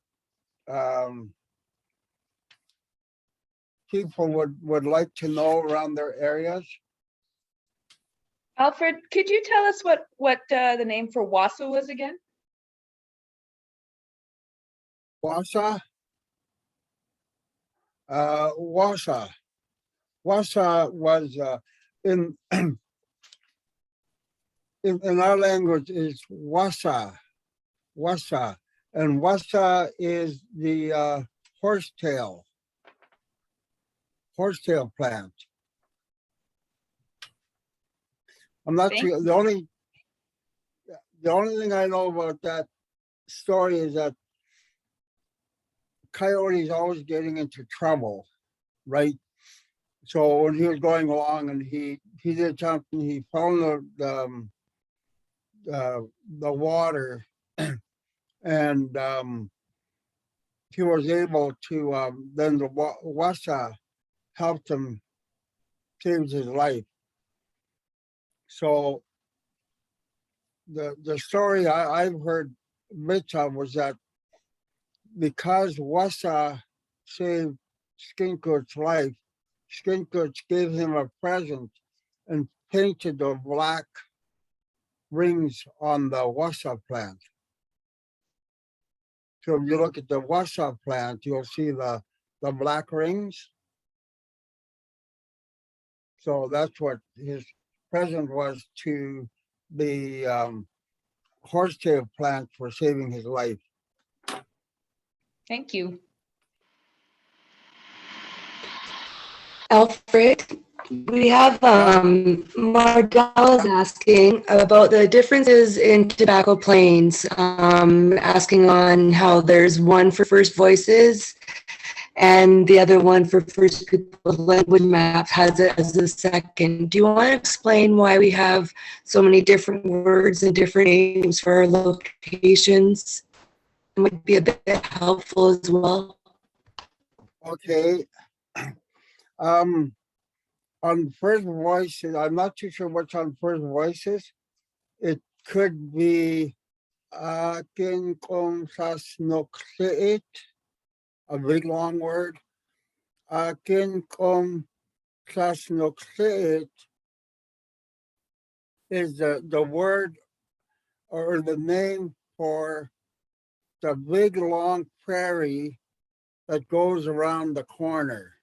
people would like to know around their areas? Alfred, could you tell us what the name for Wasso was again? Wassa, Wassa was in in our language is Wassa, and Wassa is the horsetail plant. I'm not Thank sure. The only thing I know about that story is that Coyote's always getting into trouble, right? So when he was going along and he did something, he found the water, and he was able to then the Wassa helped him, saved his life. So the story I've heard bits of was that because Wassa saved Skincoot's life, Skincoot gave him a present and painted the black rings on the Wassa plant. So if you look at the Wassa plant, you'll see the black rings. So that's what his present was to the horsetail plant for saving his life. Thank you. Alfred, we have Mardell is asking about the differences in Tobacco Plains, asking on how there's one for First Voices and the other one for First Peoples Language Map has it as the second. Do you want to explain why we have so many different words and different names for our locations? It might be a bit helpful as well. Okay. On First Voices, I'm not too sure what's on First Voices. It could be Akin Kong Sasnokseet, a big long word. Akin Kong Sasnokseet is the word or the name for the big long prairie that goes around the corner.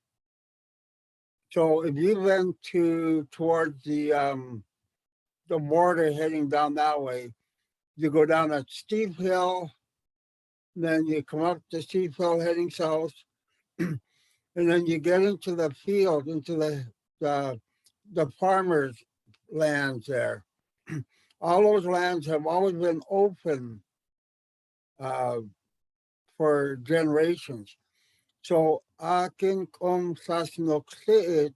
So if you went towards the border heading down that way, you go down a steep hill, then you come up the steep hill heading south, and then you get into the field, into the farmers' lands there. All those lands have always been open for generations. So Akin Kum Sasnoksit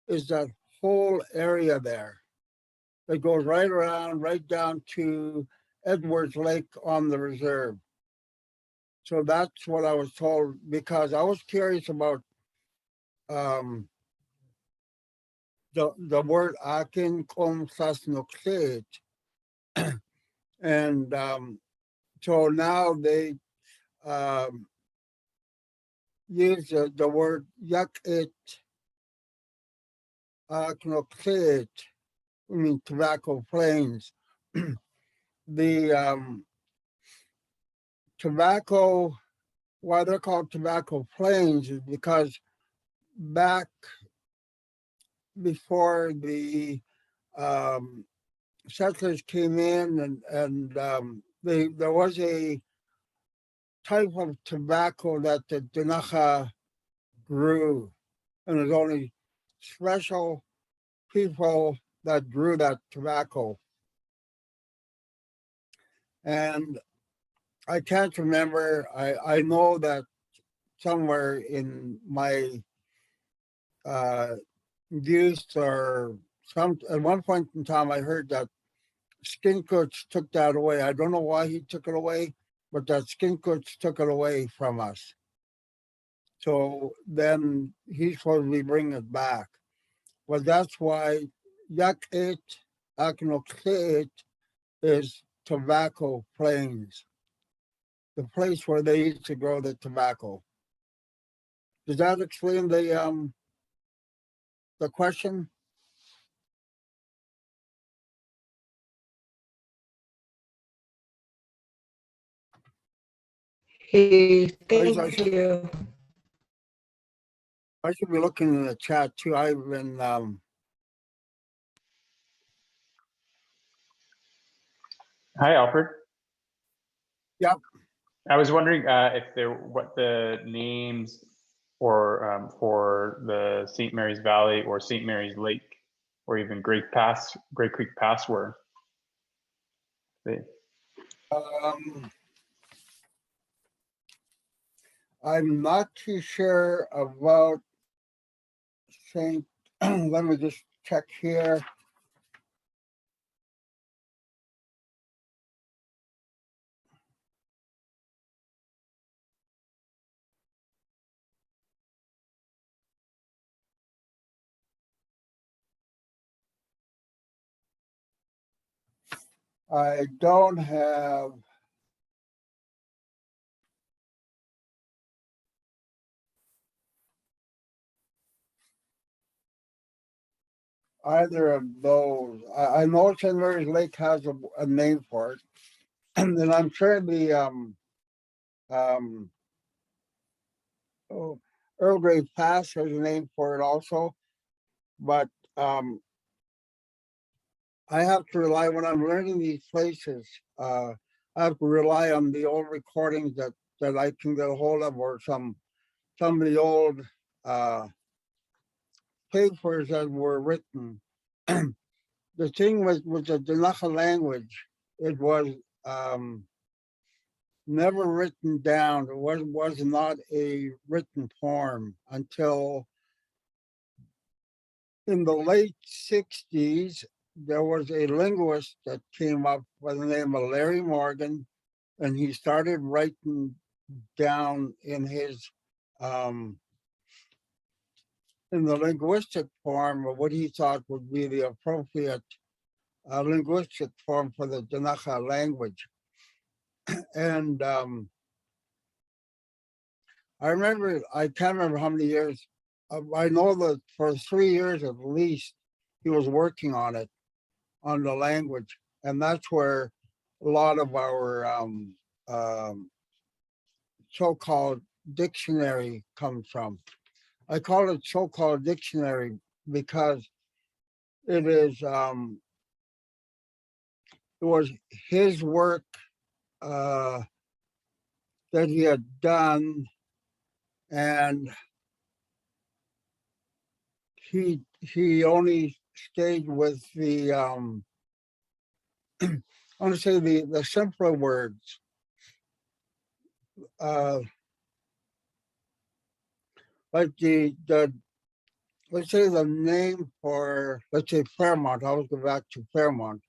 is that whole area there. It goes right around, right down to Edwards Lake on the reserve. So that's what I was told, because I was curious about the word Akin Kum Sasnoksit. And so now they use the word Yakit Aknoksit, I mean tobacco plains. The tobacco, why they're called tobacco plains is because back before the settlers came in and there was a type of tobacco that the Ktunaxa grew, and there's only special people that grew that tobacco. And I can't remember, I know that somewhere in my youth or at one point in time, I heard that Skincoach took that away. I don't know why he took it away, but that Skincoach took it away from us. So then he's supposed to be bringing it back. But that's why Yakit Aknoksit is tobacco plains, the place where they used to grow the tobacco. Does that explain the question? Hey, I thank should, you. I should be looking in the chat too. I've been Hi, Alfred. Yep. I was wondering what the names for the St. Mary's Valley or St. Mary's Lake or even Great Creek Pass were. I'm not too sure about Saint. Let me just check here. I don't have either of those. I know St. Mary's Lake has a name for it, and then I'm sure the Earl Grey Pass has a name for it also. But I have to rely when I'm learning these places. I have to rely on the old recordings that I can get a hold of, or some of the old papers that were written. The thing with the Ktunaxa language, it was never written down. It was not a written form until in the late 60s. There was a linguist that came up by the name of Larry Morgan, and he started writing down in his in the linguistic form of what he thought would be the appropriate linguistic form for the Ktunaxa language. And I can't remember how many years. I know that for 3 years at least, he was working on it, on the language. And that's where a lot of our so-called dictionary comes from. I call it so-called dictionary because it is it was his work that he had done, and he only stayed with the I want to say the simpler words. like let's say the name for, let's say Fairmont, I will go back to Fairmont.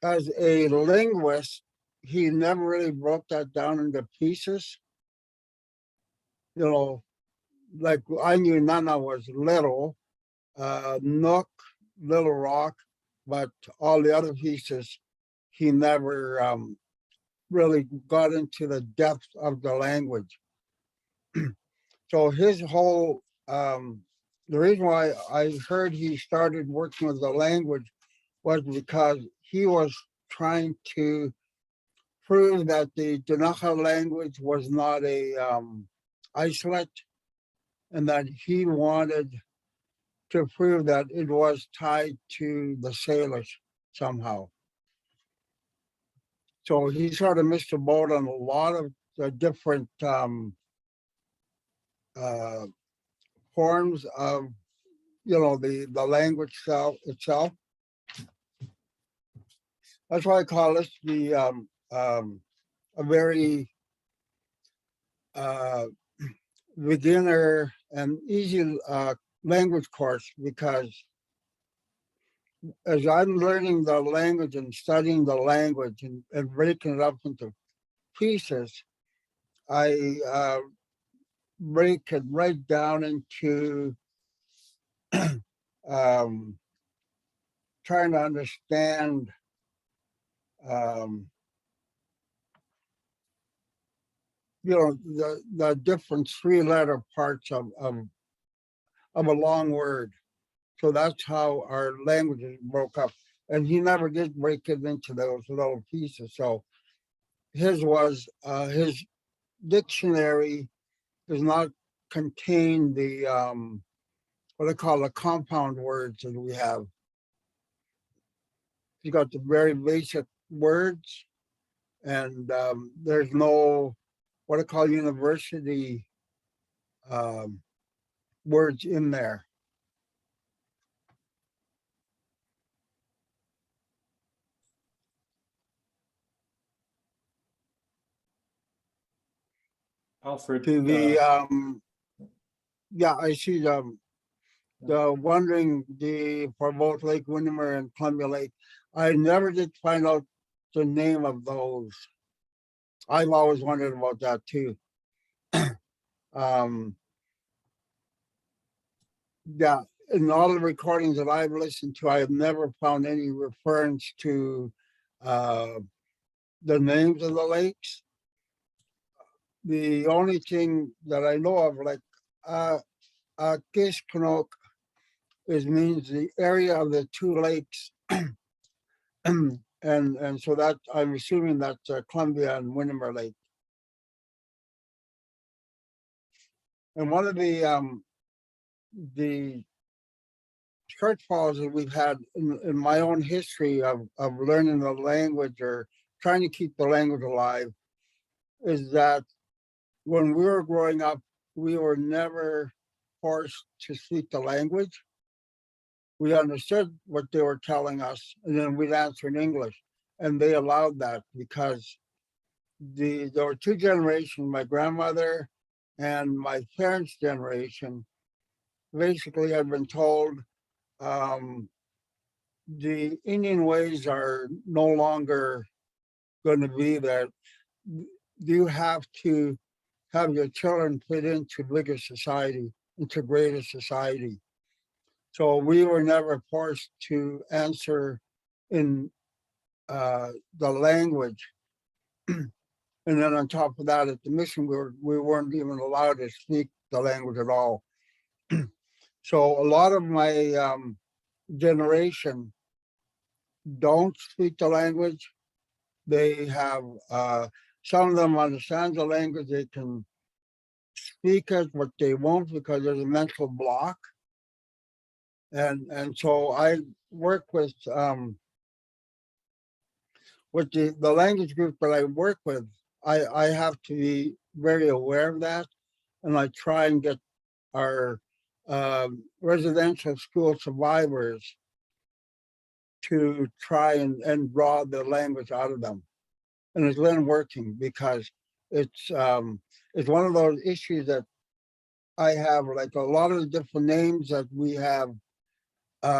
As a linguist, he never really broke that down into pieces. You know, like I knew Nana was little, Nook, Little Rock, but all the other pieces, he never really got into the depth of the language. So his whole, the reason why I heard he started working with the language was because he was trying to prove that the Ktunaxa language was not a isolate, and that he wanted to prove that it was tied to the Salish somehow. So he sort of missed the boat on a lot of the different forms of, the language itself. That's why I call this a very beginner and easy language course, because as I'm learning the language and studying the language and breaking it up into pieces, I break it right down into trying to understand the different 3-letter parts of a long word. So that's how our languages broke up. And he never did break it into those little pieces. So his dictionary does not contain the what I call the compound words that we have. You got the very basic words, and there's no what I call university words in there. Alfred, Yeah, I see the wondering for both Lake Windermere and Columbia Lake. I never did find out the name of those. I've always wondered about that too. Yeah, in all the recordings that I've listened to, I have never found any reference to the names of the lakes. The only thing that I know of, like Kishkonok, means the area of the 2 lakes, and so that I'm assuming that's Columbia and Windermere Lake. And one of the shortfalls that we've had in my own history of learning the language or trying to keep the language alive is that when we were growing up, we were never forced to speak the language. We understood what they were telling us, and then we'd answer in English. And they allowed that because there were 2 generations, my grandmother and my parents' generation, basically had been told the Indian ways are no longer going to be there. You have to have your children fit into bigger society, into greater society. So we were never forced to answer in the language. And then on top of that, at the mission, we weren't even allowed to speak the language at all. So a lot of my generation don't speak the language. They have some of them understand the language. They can speak it, but they won't because there's a mental block. And so I work with the language group that I work with. I have to be very aware of that, and I try and get our residential school survivors to try and draw the language out of them. And it's been working because it's it's one of those issues that I have, like a lot of the different names that we have,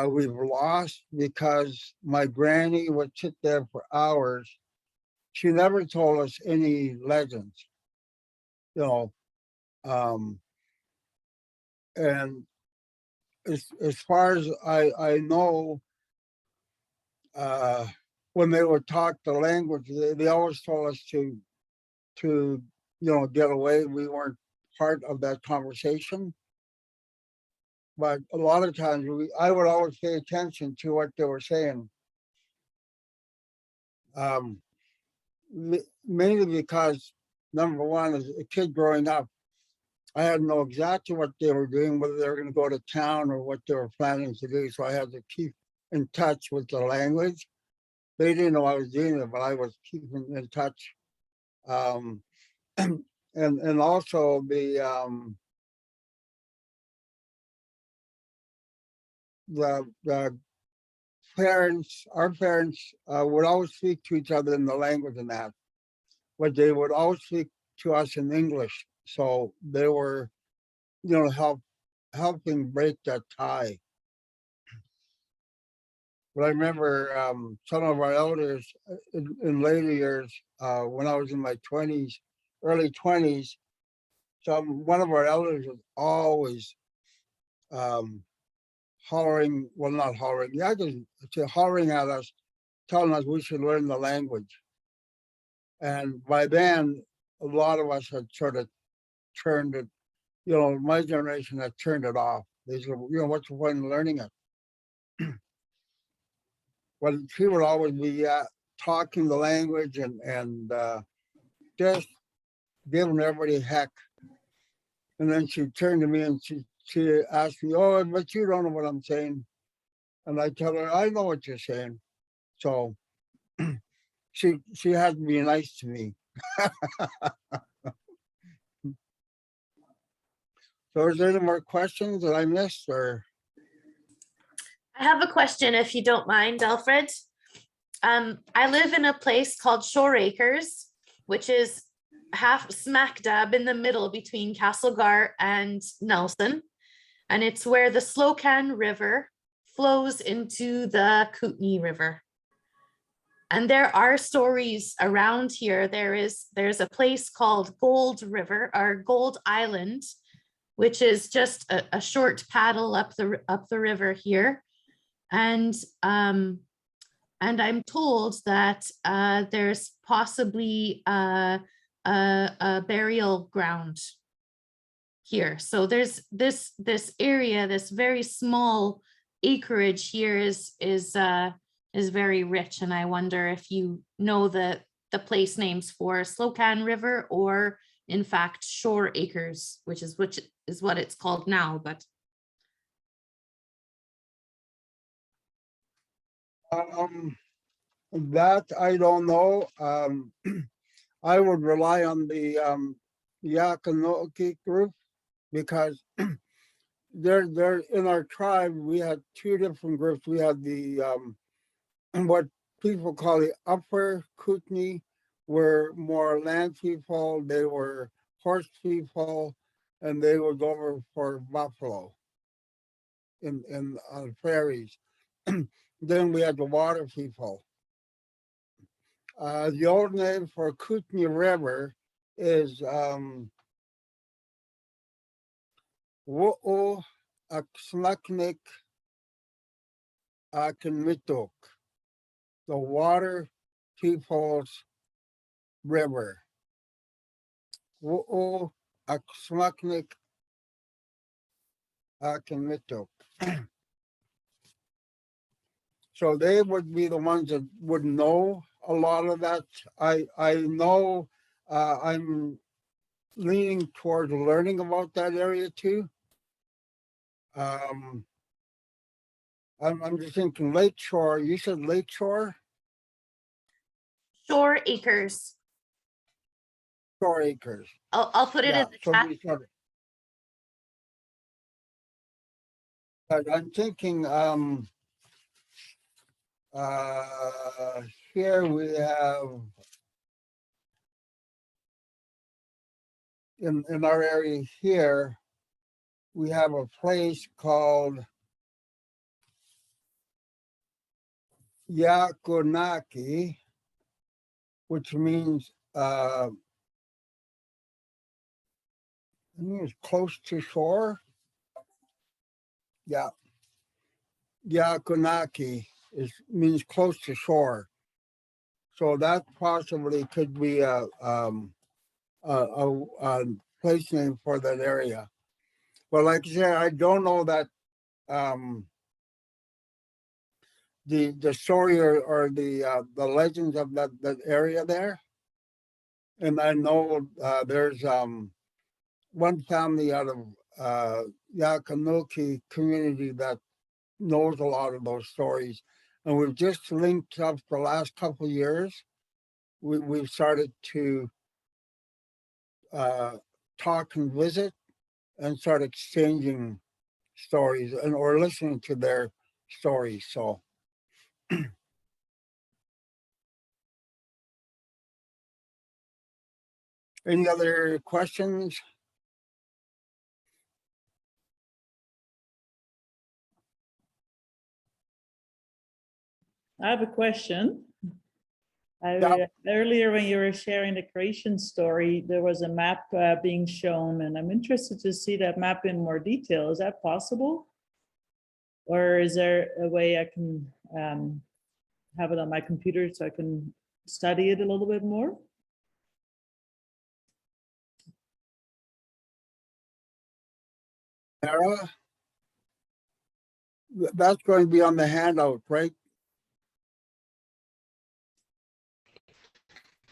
we've lost because my granny would sit there for hours. She never told us any legends, you know. And as far as I know, when they would talk the language, they always told us to get away. We weren't part of that conversation. But a lot of times I would always pay attention to what they were saying. Mainly because, number one, as a kid growing up, I had to know exactly what they were doing, whether they were going to go to town or what they were planning to do. So I had to keep in touch with the language. They didn't know I was doing it, but I was keeping in touch. And also the parents, our parents would always speak to each other in the language and that, but they would always speak to us in English. So they were, helping break that tie. But I remember some of our elders in later years, when I was in my 20s, early 20s, one of our elders was always hollering, well, not hollering, yeah, just hollering at us, telling us we should learn the language. And by then, a lot of us had sort of turned it, my generation had turned it off. They said, what's the point in learning it? But she would always be talking the language and just giving everybody heck. And then she turned to me and she asked me, "Oh, but you don't know what I'm saying." And I tell her, "I know what you're saying." So she had to be nice to me. So is there any more questions that I missed or? I have a question if you don't mind, Alfred. I live in a place called Shore Acres, which is half smack dab in the middle between Castlegar and Nelson. And it's where the Slocan River flows into the Kootenay River. And there are stories around here. There's a place called Gold River or Gold Island, which is just a short paddle up the river here. And I'm told that there's possibly a burial ground here. So there's this area, this very small acreage here is very rich. And I wonder if you know the place names for Slocan River or in fact Shore Acres, which is what it's called now, but. That I don't know. I would rely on the Yakanoki group because they're in our tribe. We had two different groups. We had the what people call the Upper Kootenay, were more land people. They were horse people, and they would go over for buffalo in on prairies. Then we had the water people. The old name for Kootenay River is Wo'o Aksmaknik Akinmitok, the water people's river. Wo'o Aksmaknik Akinmitok. So they would be the ones that would know a lot of that. I know I'm leaning towards learning about that area too. I'm just thinking Lakeshore. You said Lakeshore? Shore Acres. Shore Acres. I'll put it in the so chat. But I'm thinking here we have in our area here, we have a place called Yakunaki, which means I think it's close to shore. Yeah. Yakunaki means close to shore. So that possibly could be a place name for that area. But like I said, I don't know that the story or the legends of that area there. And I know there's one family out of Yakanuki community that knows a lot of those stories. And we've just linked up the last couple of years. We've started to talk and visit and start exchanging stories and or listening to their stories. So any other questions? I have a question. Yeah. Earlier when you were sharing the creation story, there was a map being shown, and I'm interested to see that map in more detail. Is that possible? Or is there a way I can have it on my computer so I can study it a little bit more? Sarah, that's going to be on the handout, right?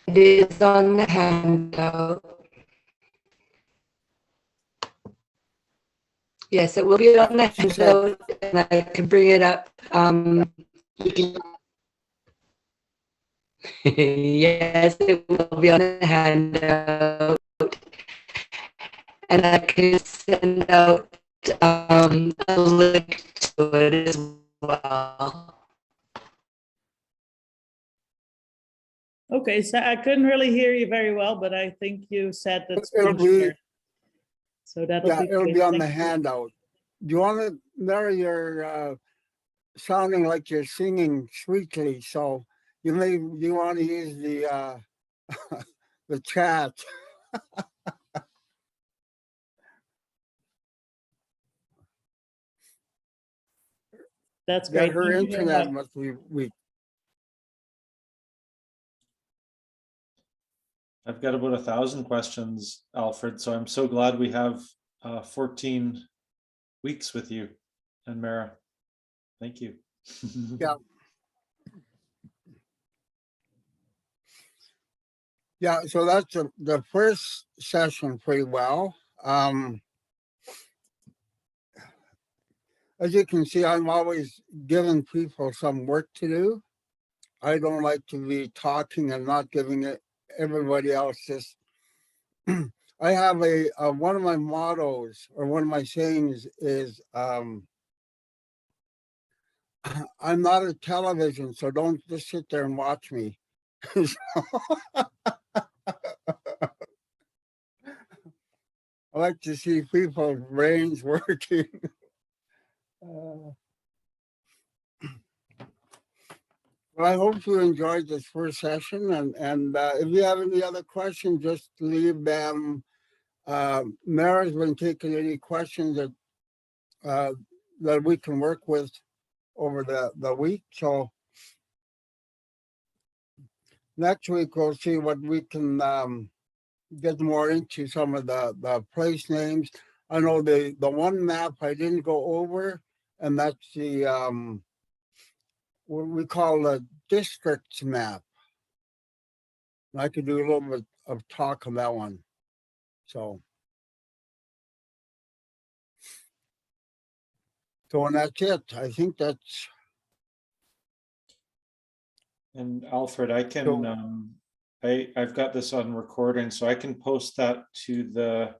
It is on the handout. Yes, it will be on the She said, handout, and I can bring it up. You can- Yes, it will be on the handout, and I can send out a link to it as well. Okay, so I couldn't really hear you very well, but I think you said that's it'll being be, shared. So that'll yeah, be it'll good. be on the Thank you. handout. Do you want to, Mary, you're sounding like you're singing sweetly, so you want to use the the chat. That's That great. her Thank you very internet much. must be weak. I've got about 1,000 questions, Alfred. So I'm so glad we have 14 weeks with you and Mara. Thank you. Yeah. Yeah, so that's the first session pretty well. As you can see, I'm always giving people some work to do. I don't like to be talking and not giving it everybody else just. I have a one of my mottos or one of my sayings is I'm not a television, so don't just sit there and watch me. I like to see people's brains working. Well, I hope you enjoyed this first session, and if you have any other questions, just leave them. Mara's been taking any questions that we can work with over the week. So next week we'll see what we can get more into some of the place names. I know the one map I didn't go over, and that's the what we call the districts map. I could do a little bit of talk on that one. So and that's it. I think that's And Alfred, I can so. I've got this on recording, so I can post that to the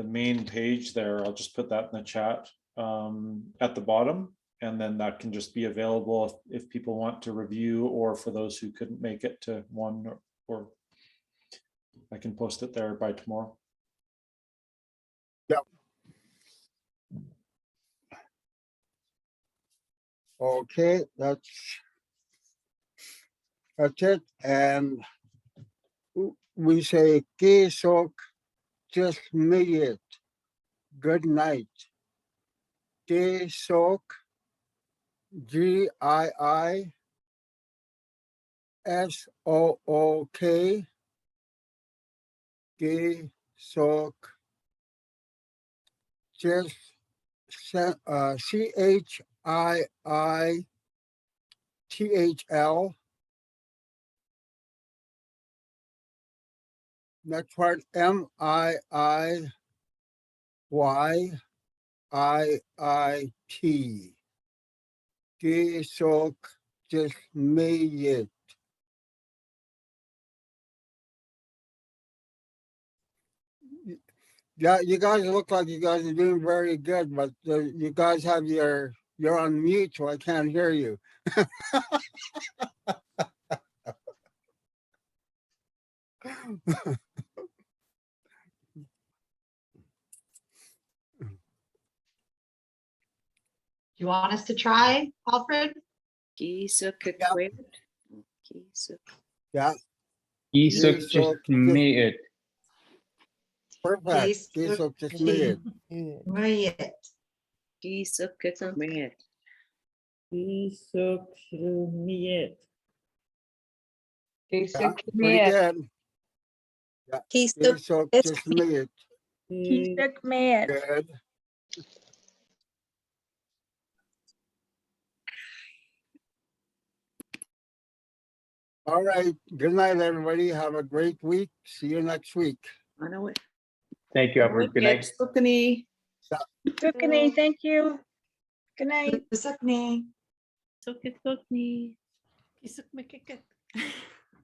main page there. I'll just put that in the chat at the bottom, and then that can just be available if people want to review, or for those who couldn't make it to one, or I can post it there by tomorrow. Okay, that's it. And we say Kisok just made it. Good night. Kisok GIISOOK Kisok just CHIITHL. Next part MIIYIIT. Kisok just made it. Yeah, you guys look like you guys are doing very good, but you guys have you're on mute, so I can't hear you. You want us to try, Alfred? Kisuk. Yeah, Isuk Kisok just made it. perfect. Kisok just made it. Right. Kisuk. Isok Shmiet. Yeah, pretty good. Yeah, Kisok just made it. Good. All right. Good night, everybody. Have a great week. See you next week. Thank you, Alfred. Good night. Sukani. Sukani, thank you. Good night. Usakni. Sukni. Isok Mikikit.